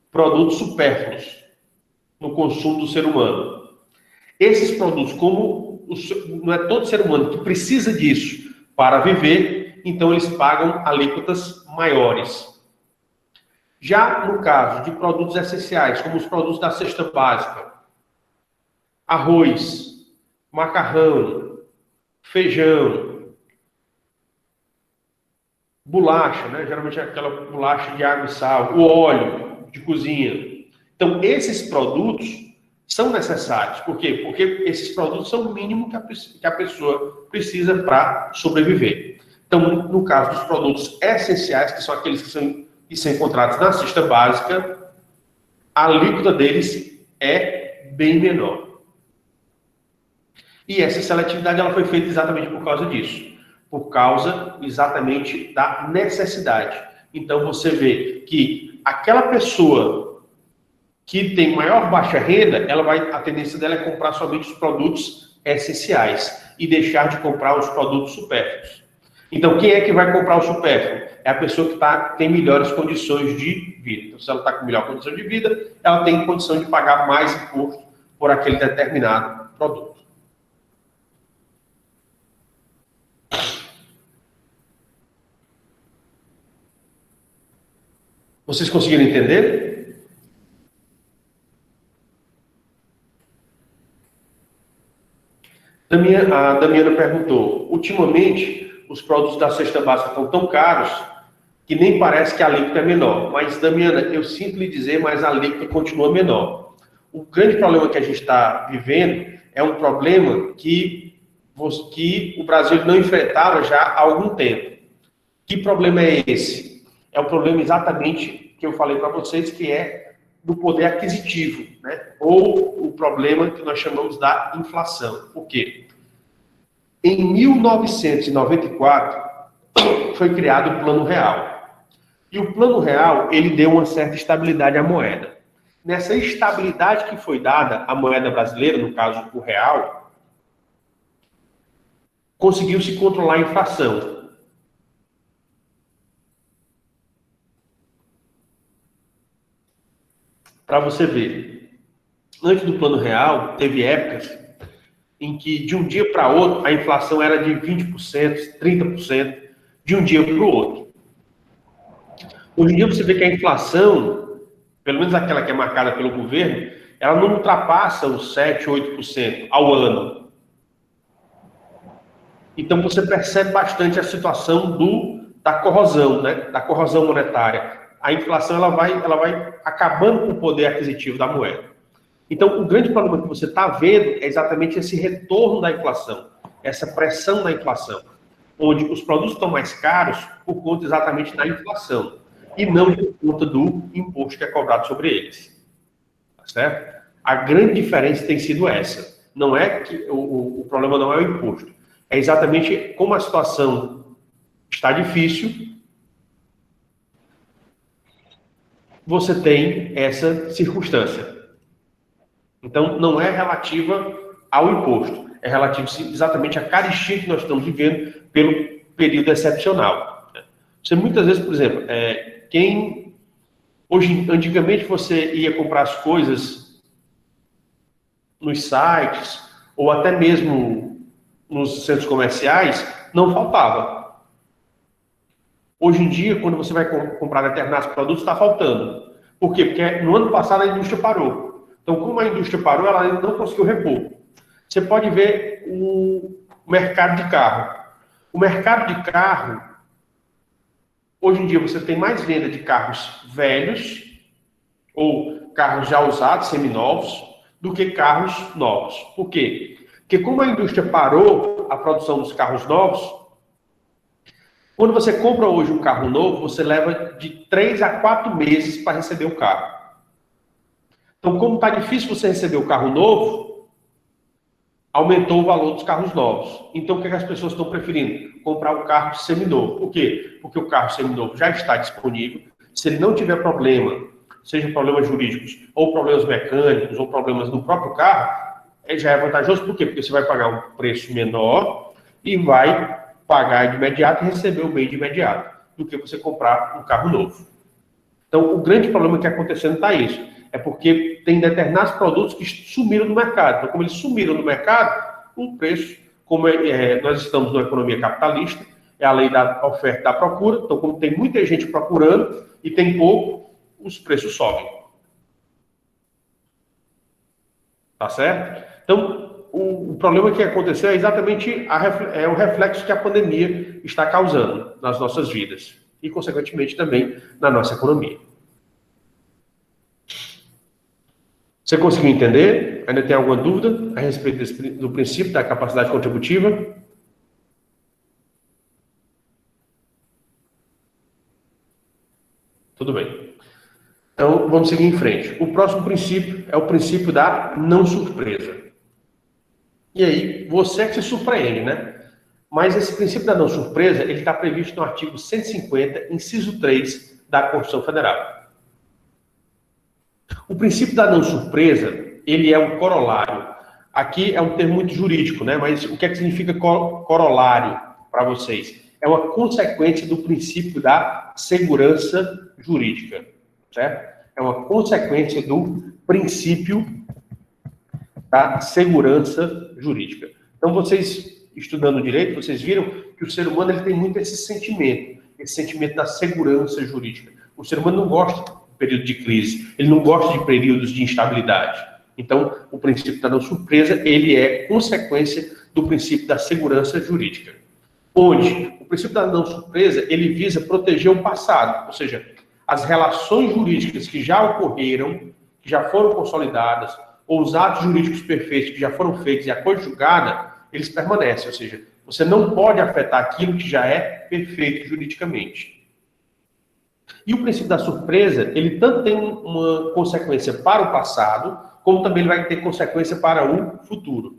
produtos supérfluos no consumo do ser humano. Esses produtos, como não é todo ser humano que precisa disso para viver, então eles pagam alíquotas maiores. Já no caso de produtos essenciais, como os produtos da cesta básica, arroz, macarrão, feijão, bolacha, né? Geralmente é aquela bolacha de água e sal, o óleo de cozinha. Então, esses produtos são necessários. Por quê? Porque esses produtos são o mínimo que a pessoa precisa para sobreviver. Então, no caso dos produtos essenciais, que são aqueles que são encontrados na cesta básica, a alíquota deles é bem menor. E essa seletividade ela foi feita exatamente por causa disso. Por causa exatamente da necessidade. Então, você vê que aquela pessoa que tem maior baixa renda, a tendência dela é comprar somente os produtos essenciais e deixar de comprar os produtos supérfluos. Então, quem é que vai comprar o supérfluo? É a pessoa que tem melhores condições de vida. Então, se ela está com melhor condição de vida, ela tem condição de pagar mais imposto por aquele determinado produto. Vocês conseguiram entender? A Damiana perguntou, ultimamente os produtos da cesta básica estão tão caros que nem parece que a alíquota é menor. Mas, Damiana, eu sinto lhe dizer, mas a alíquota continua menor. O grande problema que a gente está vivendo é um problema que o Brasil não enfrentava já há algum tempo. Que problema é esse? É o problema exatamente que eu falei para vocês, que é do poder aquisitivo, né? Ou o problema que nós chamamos da inflação. Por quê? Em 1994, foi criado o Plano Real. E o Plano Real, ele deu uma certa estabilidade à moeda. Nessa estabilidade que foi dada à moeda brasileira, no caso o real, conseguiu-se controlar a inflação. Para você ver, antes do Plano Real, teve épocas em que de um dia para outro a inflação era de 20%, 30%, de um dia para o outro. Hoje em dia você vê que a inflação, pelo menos aquela que é marcada pelo governo, ela não ultrapassa os 7%, 8% ao ano. Então você percebe bastante a situação da corrosão, né? Da corrosão monetária. A inflação ela vai acabando com o poder aquisitivo da moeda. Então, o grande problema que você está vendo é exatamente esse retorno da inflação, essa pressão da inflação, onde os produtos estão mais caros por conta exatamente da inflação, e não por conta do imposto que é cobrado sobre eles. Tá certo? A grande diferença tem sido essa. Não é que o problema não é o imposto. É exatamente como a situação está difícil, você tem essa circunstância. Então, não é relativa ao imposto, é relativo exatamente à carestia que nós estamos vivendo pelo período excepcional. Você muitas vezes, por exemplo, antigamente você ia comprar as coisas nos sites, ou até mesmo nos centros comerciais, não faltava. Hoje em dia, quando você vai comprar determinados produtos, está faltando. Por quê? Porque no ano passado a indústria parou. Então, como a indústria parou, ela ainda não conseguiu repor. Você pode ver o mercado de carro. O mercado de carro, hoje em dia você tem mais venda de carros velhos ou carros já usados, seminovos, do que carros novos. Por quê? Porque como a indústria parou a produção dos carros novos, quando você compra hoje um carro novo, você leva de 3 a 4 meses para receber o carro. Então, como está difícil você receber o carro novo, aumentou o valor dos carros novos. Então, o que as pessoas estão preferindo? Comprar um carro seminovo. Por quê? Porque o carro seminovo já está disponível. Se ele não tiver problema, seja problemas jurídicos, ou problemas mecânicos, ou problemas no próprio carro, já é vantajoso. Por quê? Porque você vai pagar um preço menor e vai pagar de imediato e receber o bem de imediato, do que você comprar um carro novo. Então, o grande problema que está acontecendo está isso. É porque tem determinados produtos que sumiram do mercado. Então, como eles sumiram do mercado, o preço, como nós estamos numa economia capitalista, é a lei da oferta e da procura. Então, como tem muita gente procurando e tem pouco, os preços sobem. Tá certo? Então, o problema que aconteceu é exatamente o reflexo que a pandemia está causando nas nossas vidas e, consequentemente, também na nossa economia. Você conseguiu entender? Ainda tem alguma dúvida a respeito do princípio da capacidade contributiva? Tudo bem. Então, vamos seguir em frente. O próximo princípio é o princípio da não surpresa. E aí, você é que se surpreende, né? Mas esse princípio da não surpresa, ele está previsto no artigo 150, inciso 3 da Constituição Federal. O princípio da não surpresa, ele é um corolário. Aqui é um termo muito jurídico, né? Mas o que é que significa corolário para vocês? É uma consequência do princípio da segurança jurídica, certo? É uma consequência do princípio da segurança jurídica. Então, vocês, estudando direito, vocês viram que o ser humano ele tem muito esse sentimento da segurança jurídica. O ser humano não gosta de período de crise, ele não gosta de períodos de instabilidade. Então, o princípio da não surpresa, ele é consequência do princípio da segurança jurídica. Onde o princípio da não surpresa, ele visa proteger o passado, ou seja, as relações jurídicas que já ocorreram, que já foram consolidadas, ou os atos jurídicos perfeitos que já foram feitos e a coisa julgada, eles permanecem, ou seja, você não pode afetar aquilo que já é perfeito juridicamente. E o princípio da surpresa, ele tanto tem uma consequência para o passado, como também ele vai ter consequência para o futuro.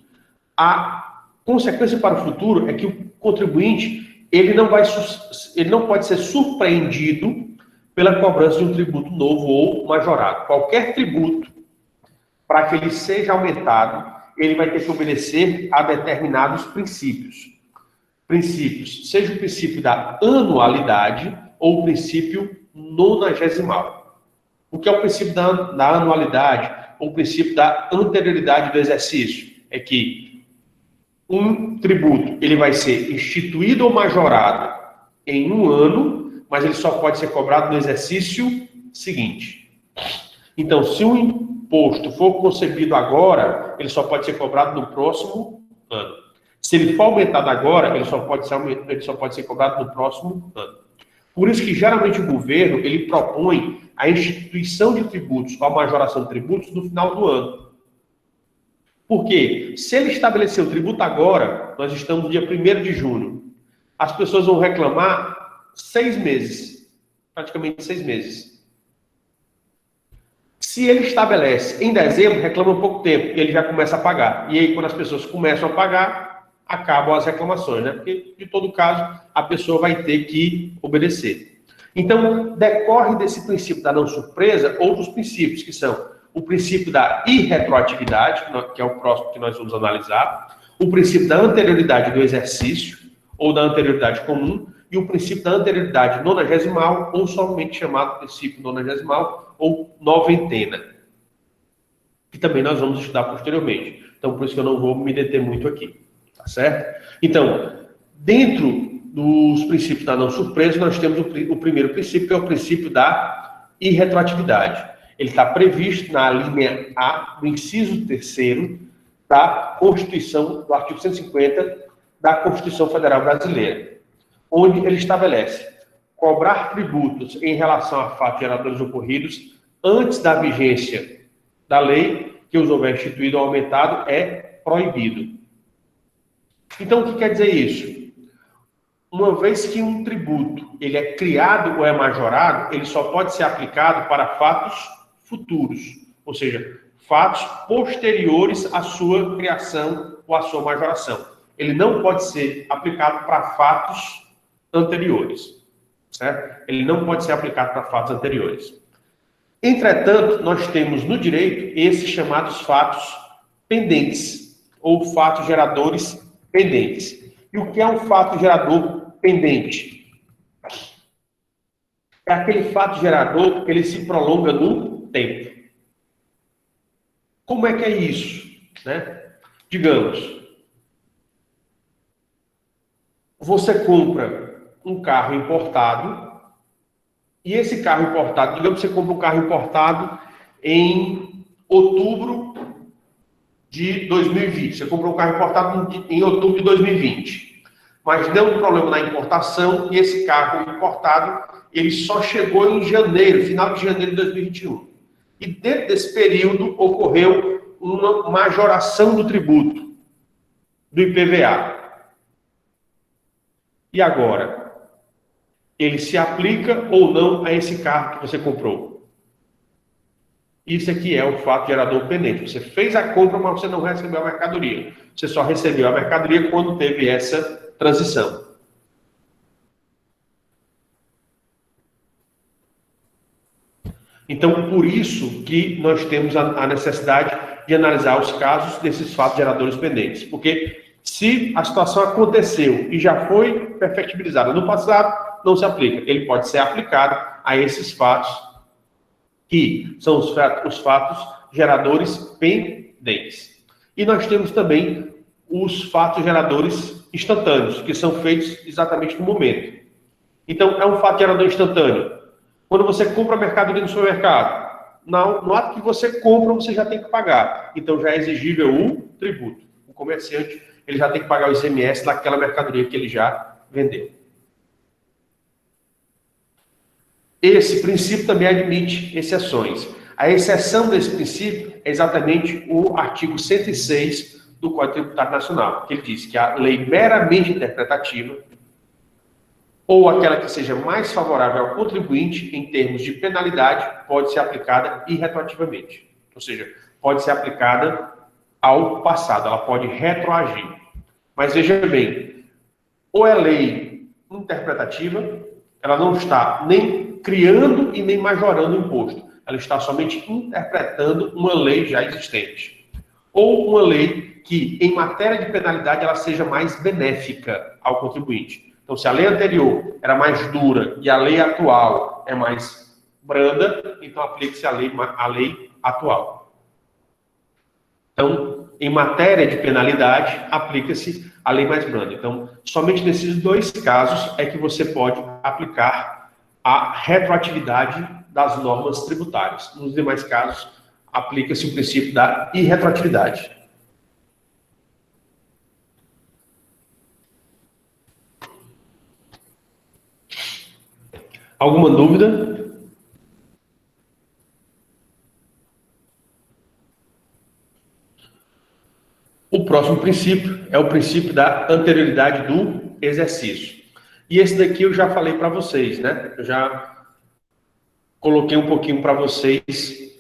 A consequência para o futuro é que o contribuinte, ele não pode ser surpreendido pela cobrança de um tributo novo ou majorado. Qualquer tributo, para que ele seja aumentado, ele vai ter que obedecer a determinados princípios. Princípios, seja o princípio da anualidade ou o princípio nonagesimal. O que é o princípio da anualidade ou o princípio da anterioridade do exercício? É que um tributo ele vai ser instituído ou majorado em um ano, mas ele só pode ser cobrado no exercício seguinte. Então, se um imposto for concebido agora, ele só pode ser cobrado no próximo ano. Se ele for aumentado agora, ele só pode ser cobrado no próximo ano. Por isso que, geralmente, o governo ele propõe a instituição de tributos ou a majoração de tributos no final do ano. Porque, se ele estabelecer o tributo agora, nós estamos no dia 1º de junho, as pessoas vão reclamar 6 meses, praticamente 6 meses. Se ele estabelece em dezembro, reclama um pouco tempo, e ele já começa a pagar. E aí, quando as pessoas começam a pagar, acabam as reclamações, né? Porque, de todo caso, a pessoa vai ter que obedecer. Então, decorre desse princípio da não surpresa outros princípios, que são o princípio da irretroatividade, que é o próximo que nós vamos analisar, o princípio da anterioridade do exercício, ou da anterioridade comum, e o princípio da anterioridade nonagesimal, ou somente chamado princípio nonagesimal, ou noventena, que também nós vamos estudar posteriormente. Então, por isso que eu não vou me deter muito aqui, tá certo? Então, dentro dos princípios da não surpresa, nós temos o primeiro princípio, que é o princípio da irretroatividade. Ele está previsto na linha A, do inciso 3º da Constituição, do artigo 150 da Constituição Federal Brasileira, onde ele estabelece cobrar tributos em relação a fatos geradores ocorridos antes da vigência da lei, que os houver instituído ou aumentado, é proibido. Então, o que quer dizer isso? Uma vez que um tributo ele é criado ou é majorado, ele só pode ser aplicado para fatos futuros, ou seja, fatos posteriores à sua criação ou à sua majoração. Ele não pode ser aplicado para fatos anteriores, certo? Ele não pode ser aplicado para fatos anteriores. Entretanto, nós temos no direito esses chamados fatos pendentes, ou fatos geradores pendentes. E o que é um fato gerador pendente? É aquele fato gerador que ele se prolonga no tempo. Como é que é isso? Né? Digamos, você compra um carro importado, e esse carro importado, digamos que você compra um carro importado em outubro de 2020. Você comprou um carro importado em outubro de 2020. Mas deu um problema na importação e esse carro importado, ele só chegou em janeiro, final de janeiro de 2021. E dentro desse período ocorreu uma majoração do tributo, do IPVA. E agora? Ele se aplica ou não a esse carro que você comprou? Isso aqui é o fato gerador pendente. Você fez a compra, mas você não recebeu a mercadoria. Você só recebeu a mercadoria quando teve essa transição. Então, por isso que nós temos a necessidade de analisar os casos desses fatos geradores pendentes. Porque se a situação aconteceu e já foi perfectibilizada no passado, não se aplica. Ele pode ser aplicado a esses fatos que são os fatos geradores pendentes. E nós temos também os fatos geradores instantâneos, que são feitos exatamente no momento. Então, é um fato gerador instantâneo. Quando você compra mercadoria no supermercado, no ato que você compra, você já tem que pagar. Então, já é exigível o tributo. O comerciante ele já tem que pagar o ICMS daquela mercadoria que ele já vendeu. Esse princípio também admite exceções. A exceção desse princípio é exatamente o artigo 106 do Código Tributário Nacional, que ele diz que a lei meramente interpretativa, ou aquela que seja mais favorável ao contribuinte em termos de penalidade, pode ser aplicada irretroativamente. Ou seja, pode ser aplicada ao passado, ela pode retroagir. Mas veja bem, ou é lei interpretativa, ela não está nem criando e nem majorando o imposto. Ela está somente interpretando uma lei já existente. Ou uma lei que, em matéria de penalidade, ela seja mais benéfica ao contribuinte. Então, se a lei anterior era mais dura e a lei atual é mais branda, então aplique-se a lei atual. Então, em matéria de penalidade, aplica-se a lei mais branda. Então, somente nesses dois casos é que você pode aplicar a retroatividade das normas tributárias. Nos demais casos, aplica-se o princípio da irretroatividade. Alguma dúvida? O próximo princípio é o princípio da anterioridade do exercício. E esse daqui eu já falei para vocês, né? Eu já coloquei um pouquinho para vocês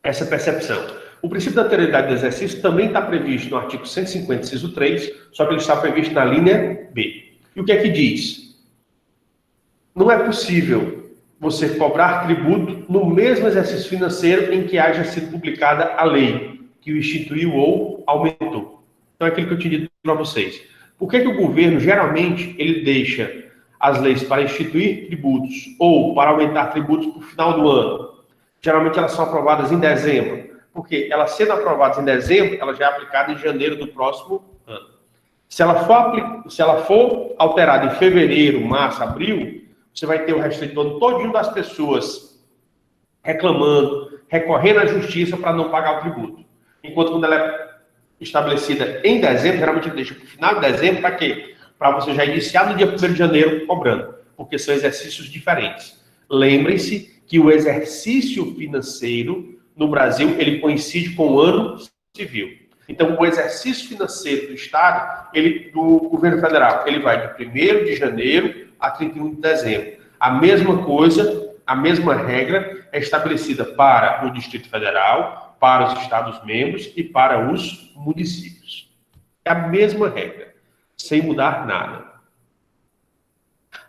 essa percepção. O princípio da anterioridade do exercício também está previsto no artigo 150, inciso 3, só que ele está previsto na linha B. E o que é que diz? Não é possível você cobrar tributo no mesmo exercício financeiro em que haja sido publicada a lei que o instituiu ou aumentou. Então é aquilo que eu tinha dito para vocês. Por que o governo, geralmente, ele deixa as leis para instituir tributos ou para aumentar tributos no final do ano? Geralmente elas são aprovadas em dezembro. Porque elas sendo aprovadas em dezembro, ela já é aplicada em janeiro do próximo ano. Se ela for alterada em fevereiro, março, abril, você vai ter o restante do ano todinho das pessoas reclamando, recorrendo à justiça para não pagar o tributo. Enquanto quando ela é estabelecida em dezembro, geralmente deixa para o final de dezembro, para quê? Para você já iniciar no dia 1º de janeiro cobrando, porque são exercícios diferentes. Lembrem-se que o exercício financeiro no Brasil, ele coincide com o ano civil. Então, o exercício financeiro do Estado, do governo federal, ele vai de 1º de janeiro a 31 de dezembro. A mesma coisa, a mesma regra é estabelecida para o Distrito Federal, para os Estados-membros e para os municípios. É a mesma regra, sem mudar nada.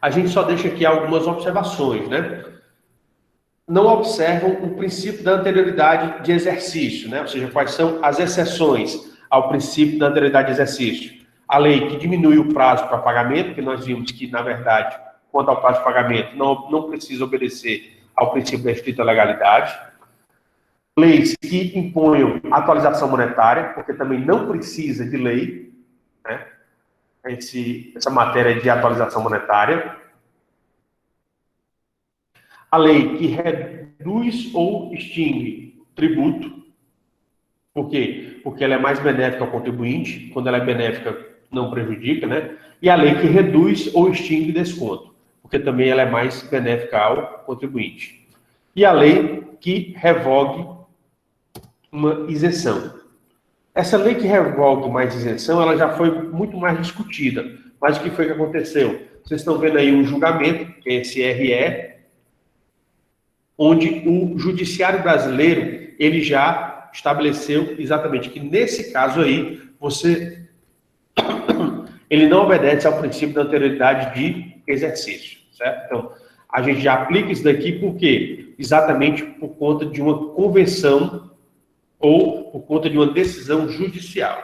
A gente só deixa aqui algumas observações, né? Não observam o princípio da anterioridade de exercício, né? Ou seja, quais são as exceções ao princípio da anterioridade de exercício. A lei que diminui o prazo para pagamento, que nós vimos que, na verdade, quanto ao prazo de pagamento, não precisa obedecer ao princípio da estrita legalidade. Leis que imponham atualização monetária, porque também não precisa de lei, né? Essa matéria de atualização monetária. A lei que reduz ou extingue tributo. Por quê? Porque ela é mais benéfica ao contribuinte. Quando ela é benéfica, não prejudica, né? E a lei que reduz ou extingue desconto, porque também ela é mais benéfica ao contribuinte. E a lei que revogue uma isenção. Essa lei que revoga uma isenção, ela já foi muito mais discutida. Mas o que foi que aconteceu? Vocês estão vendo aí um julgamento, que é esse RE, onde o judiciário brasileiro, ele já estabeleceu exatamente que nesse caso aí, ele não obedece ao princípio da anterioridade de exercício, certo? Então, a gente já aplica isso daqui por quê? Exatamente por conta de uma convenção ou por conta de uma decisão judicial.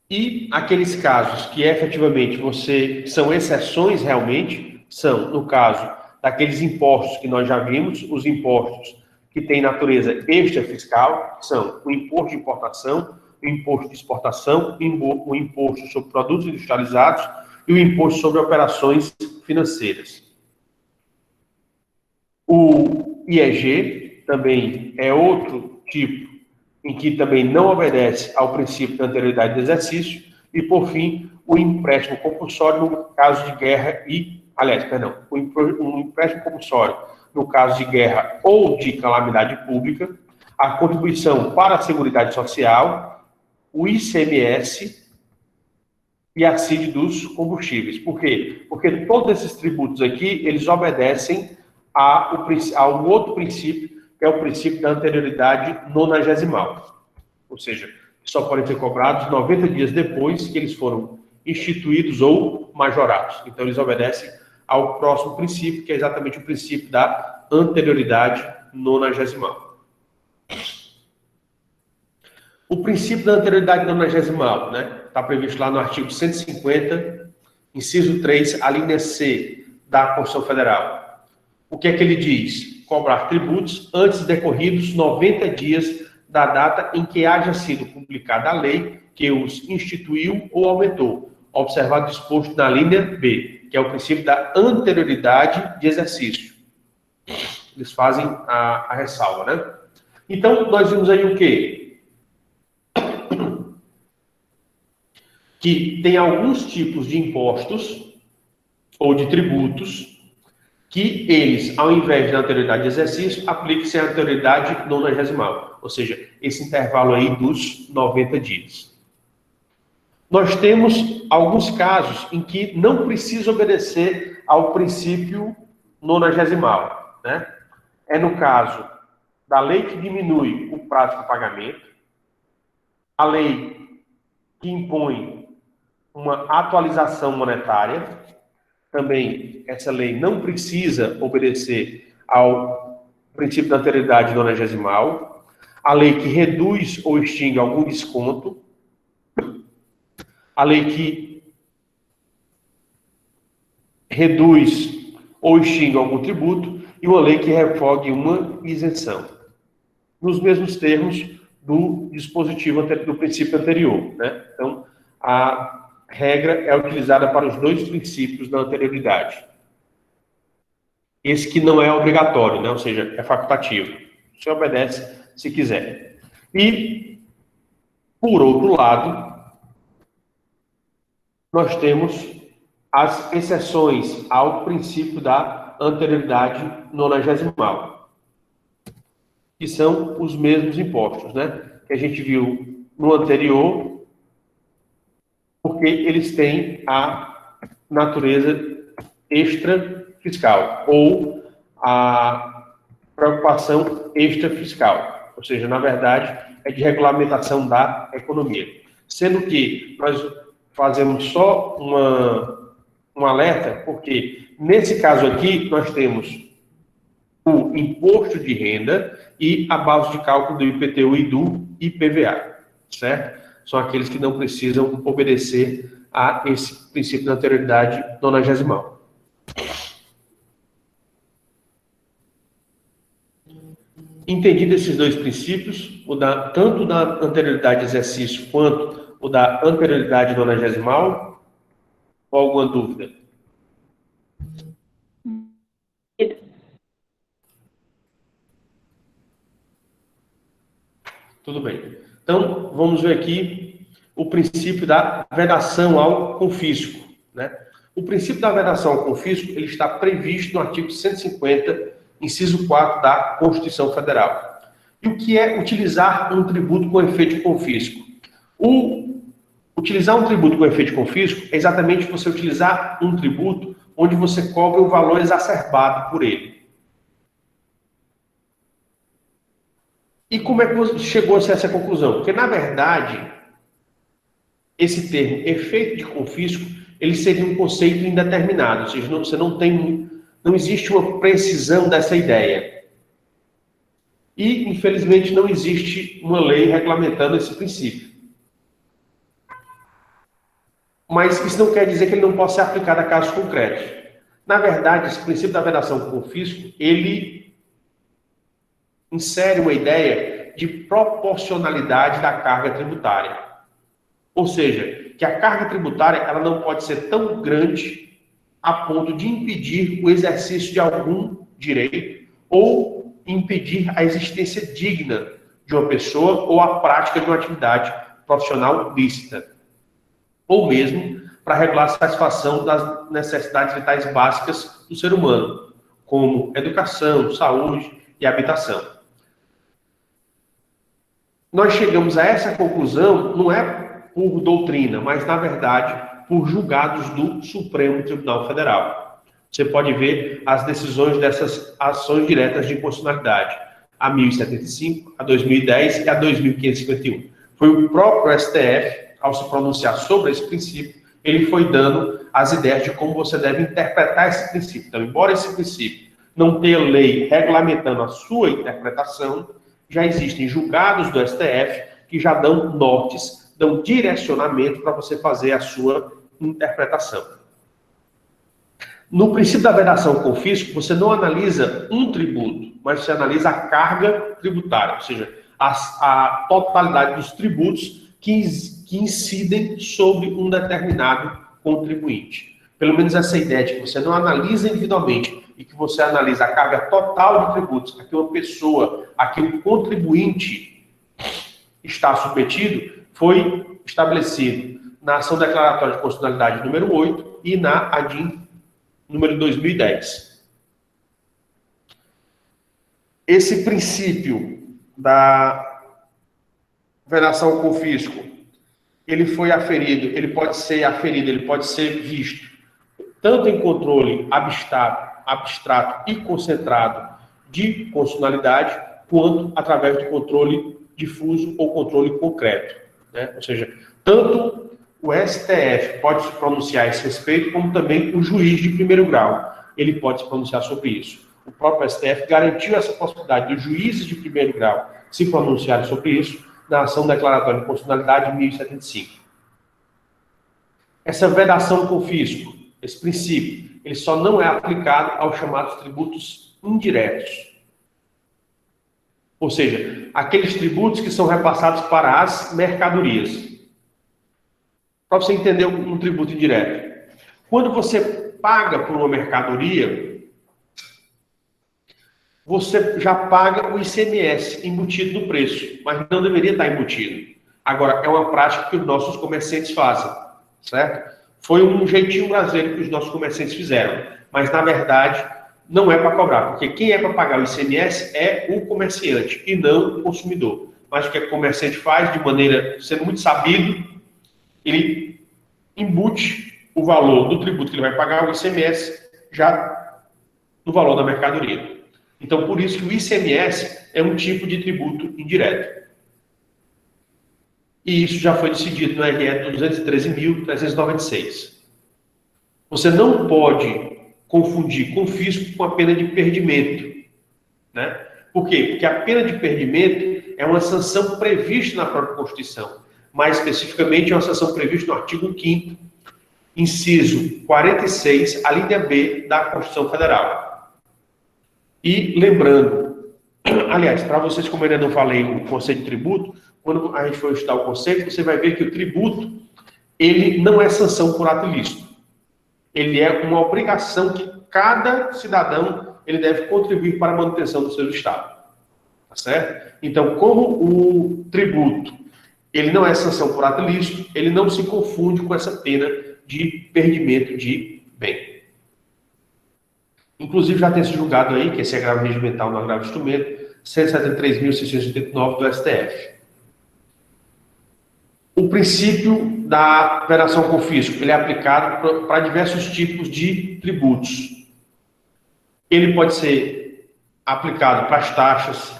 E aqueles casos que efetivamente são exceções realmente, são, no caso, daqueles impostos que nós já vimos, os impostos que têm natureza extrafiscal, que são o imposto de importação, o imposto de exportação, o imposto sobre produtos industrializados e o imposto sobre operações financeiras. O IEG também é outro tipo em que também não obedece ao princípio da anterioridade do exercício, e, por fim, o empréstimo compulsório no caso de guerra o empréstimo compulsório no caso de guerra ou de calamidade pública, a contribuição para a Seguridade Social, o ICMS e a CID dos combustíveis. Por quê? Porque todos esses tributos aqui, eles obedecem ao outro princípio, que é o princípio da anterioridade nonagesimal. Ou seja, só podem ser cobrados 90 dias depois que eles foram instituídos ou majorados. Então, eles obedecem ao próximo princípio, que é exatamente o princípio da anterioridade nonagesimal. O princípio da anterioridade nonagesimal, né, está previsto lá no artigo 150, inciso 3, a linha C da Constituição Federal. O que é que ele diz? Cobrar tributos antes decorridos 90 dias da data em que haja sido publicada a lei que os instituiu ou aumentou, observado o disposto na linha B, que é o princípio da anterioridade de exercício. Eles fazem a ressalva, né? Então, nós vimos aí o quê? Que tem alguns tipos de impostos ou de tributos que eles, ao invés da anterioridade de exercício, aplicam-se a anterioridade nonagesimal, ou seja, esse intervalo aí dos 90 dias. Nós temos alguns casos em que não precisa obedecer ao princípio nonagesimal, né? É no caso da lei que diminui o prazo de pagamento, a lei que impõe uma atualização monetária. Também, essa lei não precisa obedecer ao princípio da anterioridade nonagesimal. A lei que reduz ou extingue algum desconto. A lei que reduz ou extingue algum tributo. E uma lei que revogue uma isenção. Nos mesmos termos do dispositivo do princípio anterior, né? Então, a regra é utilizada para os dois princípios da anterioridade. Esse que não é obrigatório, né? Ou seja, é facultativo. Você obedece se quiser. E, por outro lado, nós temos as exceções ao princípio da anterioridade nonagesimal, que são os mesmos impostos, né? Que a gente viu no anterior, porque eles têm a natureza extrafiscal, ou a preocupação extrafiscal, ou seja, na verdade, é de regulamentação da economia. Sendo que nós fazemos só um alerta, porque nesse caso aqui nós temos o imposto de renda e a base de cálculo do IPTU e do IPVA, certo? São aqueles que não precisam obedecer a esse princípio da anterioridade nonagesimal. Entendido esses dois princípios, tanto da anterioridade de exercício quanto o da anterioridade nonagesimal, ou alguma dúvida? Tudo bem. Então, vamos ver aqui o princípio da vedação ao confisco, né? O princípio da vedação ao confisco, ele está previsto no artigo 150, inciso 4 da Constituição Federal. E o que é utilizar um tributo com efeito de confisco? Utilizar um tributo com efeito de confisco é exatamente você utilizar um tributo onde você cobra um valor exacerbado por ele. E como é que você chegou a essa conclusão? Porque, na verdade, esse termo efeito de confisco, ele seria um conceito indeterminado, ou seja, não existe uma precisão dessa ideia. E, infelizmente, não existe uma lei regulamentando esse princípio. Mas isso não quer dizer que ele não possa ser aplicado a casos concretos. Na verdade, esse princípio da vedação com confisco, ele insere uma ideia de proporcionalidade da carga tributária. Ou seja, que a carga tributária ela não pode ser tão grande a ponto de impedir o exercício de algum direito ou impedir a existência digna de uma pessoa ou a prática de uma atividade profissional lícita. Ou mesmo para regular a satisfação das necessidades vitais básicas do ser humano, como educação, saúde e habitação. Nós chegamos a essa conclusão não é por doutrina, mas, na verdade, por julgados do Supremo Tribunal Federal. Você pode ver as decisões dessas ações diretas de inconstitucionalidade, a 1075, a 2010 e a 2551. Foi o próprio STF, ao se pronunciar sobre esse princípio, ele foi dando as ideias de como você deve interpretar esse princípio. Então, embora esse princípio não tenha lei regulamentando a sua interpretação, já existem julgados do STF que já dão nortes, dão direcionamento para você fazer a sua interpretação. No princípio da vedação ao confisco, você não analisa um tributo, mas você analisa a carga tributária, ou seja, a totalidade dos tributos que incidem sobre um determinado contribuinte. Pelo menos essa ideia de que você não analisa individualmente e que você analisa a carga total de tributos a que uma pessoa, a que um contribuinte está submetido, foi estabelecido na ação declaratória de constitucionalidade número 8 e na ADIM número 2010. Esse princípio da vedação ao confisco, ele foi aferido, ele pode ser visto tanto em controle abstrato e concentrado de constitucionalidade, quanto através de controle difuso ou controle concreto, né? Ou seja, tanto o STF pode se pronunciar a esse respeito, como também o juiz de primeiro grau, ele pode se pronunciar sobre isso. O próprio STF garantiu essa possibilidade dos juízes de primeiro grau se pronunciarem sobre isso na ação declaratória de constitucionalidade 1075. Essa vedação ao confisco, esse princípio, ele só não é aplicado aos chamados tributos indiretos. Ou seja, aqueles tributos que são repassados para as mercadorias. Para você entender um tributo indireto. Quando você paga por uma mercadoria, você já paga o ICMS embutido no preço, mas não deveria estar embutido. Agora, é uma prática que os nossos comerciantes fazem, certo? Foi um jeitinho brasileiro que os nossos comerciantes fizeram, mas na verdade não é para cobrar, porque quem é para pagar o ICMS é o comerciante e não o consumidor. Mas o que o comerciante faz, de maneira, sendo muito sabido, ele embute o valor do tributo que ele vai pagar, o ICMS, já no valor da mercadoria. Então, por isso que o ICMS é um tipo de tributo indireto. E isso já foi decidido no RE 213.396. Você não pode confundir confisco com a pena de perdimento, né? Por quê? Porque a pena de perdimento é uma sanção prevista na própria Constituição. Mais especificamente, é uma sanção prevista no artigo 5º, inciso 46, a linha B da Constituição Federal. E lembrando, aliás, para vocês, como eu ainda não falei o conceito de tributo, quando a gente for estudar o conceito, você vai ver que o tributo, ele não é sanção por ato ilícito. Ele é uma obrigação que cada cidadão ele deve contribuir para a manutenção do seu Estado. Tá certo? Então, como o tributo ele não é sanção por ato ilícito, ele não se confunde com essa pena de perdimento de bem. Inclusive, já tem se julgado aí, que esse agravo regimental no agravo de instrumento, 173.689 do STF. O princípio da operação confisco, ele é aplicado para diversos tipos de tributos. Ele pode ser aplicado para as taxas.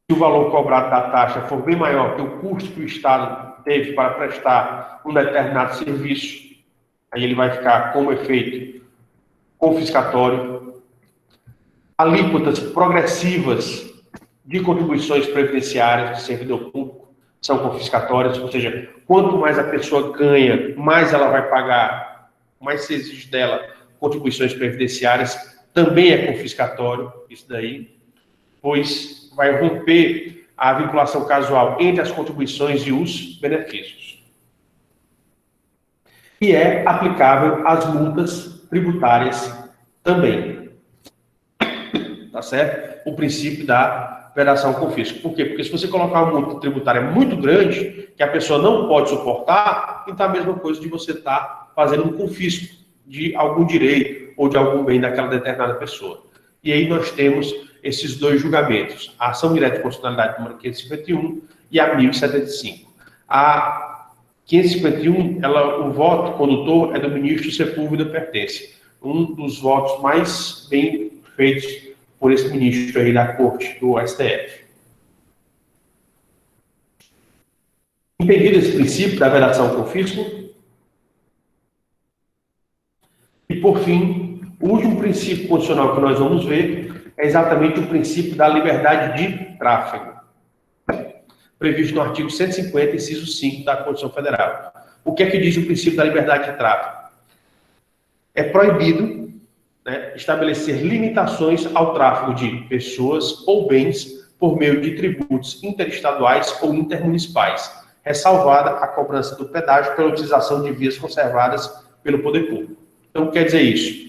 Se o valor cobrado da taxa for bem maior que o custo que o Estado teve para prestar um determinado serviço, aí ele vai ficar como efeito confiscatório. Alíquotas progressivas de contribuições previdenciárias de servidor público são confiscatórias, ou seja, quanto mais a pessoa ganha, mais ela vai pagar, mais se exige dela contribuições previdenciárias, também é confiscatório isso daí, pois vai romper a vinculação casual entre as contribuições e os benefícios. E é aplicável às multas tributárias também. Tá certo? O princípio da operação confisco. Por quê? Porque se você colocar uma multa tributária muito grande, que a pessoa não pode suportar, então é a mesma coisa de você estar fazendo um confisco de algum direito ou de algum bem daquela determinada pessoa. E aí nós temos esses dois julgamentos, a ação direta de constitucionalidade número 551 e a 1075. A 551, o voto condutor é do ministro Sepúlveda Pertence, um dos votos mais bem feitos por esse ministro aí da Corte do STF. Entendido esse princípio da vedação ao confisco, e por fim, o último princípio constitucional que nós vamos ver é exatamente o princípio da liberdade de tráfego, previsto no artigo 150, inciso 5 da Constituição Federal. O que é que diz o princípio da liberdade de tráfego? É proibido, né, estabelecer limitações ao tráfego de pessoas ou bens por meio de tributos interestaduais ou intermunicipais, ressalvada a cobrança do pedágio pela utilização de vias conservadas pelo poder público. Então, o que quer dizer isso?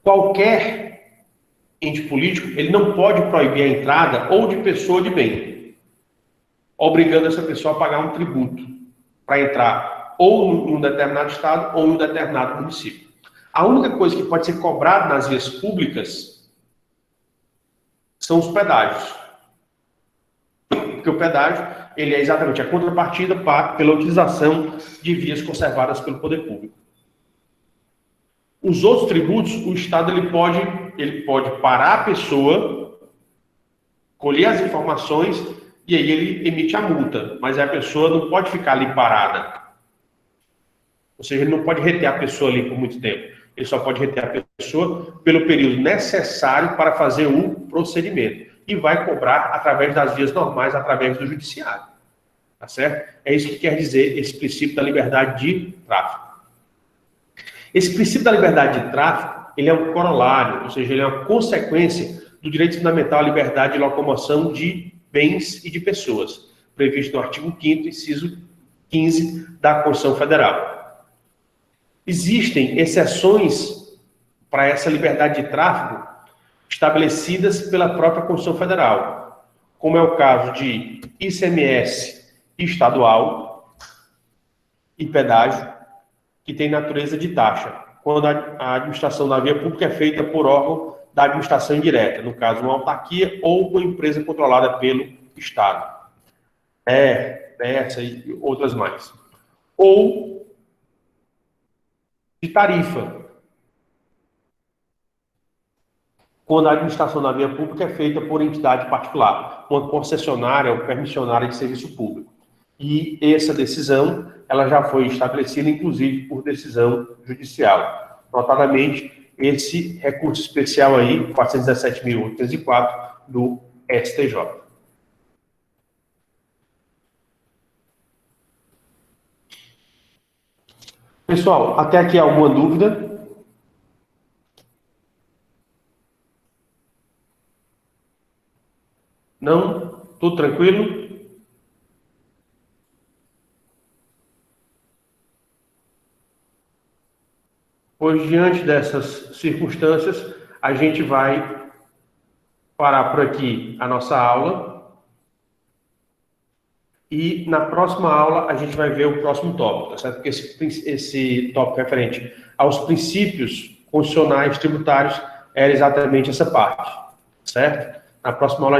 Qualquer ente político, ele não pode proibir a entrada ou de pessoa ou de bem, obrigando essa pessoa a pagar um tributo para entrar ou em um determinado estado ou em um determinado município. A única coisa que pode ser cobrada nas vias públicas são os pedágios. Porque o pedágio, ele é exatamente a contrapartida pela utilização de vias conservadas pelo poder público. Os outros tributos, o Estado ele pode parar a pessoa, colher as informações e aí ele emite a multa, mas a pessoa não pode ficar ali parada. Ou seja, ele não pode reter a pessoa ali por muito tempo. Ele só pode reter a pessoa pelo período necessário para fazer o procedimento. E vai cobrar através das vias normais, através do judiciário. Tá certo? É isso que quer dizer esse princípio da liberdade de tráfego. Esse princípio da liberdade de tráfego, ele é um corolário, ou seja, ele é uma consequência do direito fundamental à liberdade de locomoção de bens e de pessoas, previsto no artigo 5º, inciso 15 da Constituição Federal. Existem exceções para essa liberdade de tráfego estabelecidas pela própria Constituição Federal, como é o caso de ICMS estadual, e pedágio, que tem natureza de taxa, quando a administração da via pública é feita por órgão da administração indireta, no caso, uma autarquia ou uma empresa controlada pelo Estado. Essa e outras mais. Ou de tarifa, quando a administração da via pública é feita por entidade particular, uma concessionária ou permissionária de serviço público. E essa decisão, ela já foi estabelecida, inclusive, por decisão judicial. Notadamente, esse recurso especial aí, 417.804, do STJ. Pessoal, até aqui alguma dúvida? Não? Tudo tranquilo? Pois, diante dessas circunstâncias, a gente vai parar por aqui a nossa aula. E na próxima aula a gente vai ver o próximo tópico, tá certo? Porque esse tópico referente aos princípios constitucionais tributários era exatamente essa parte, certo? Na próxima aula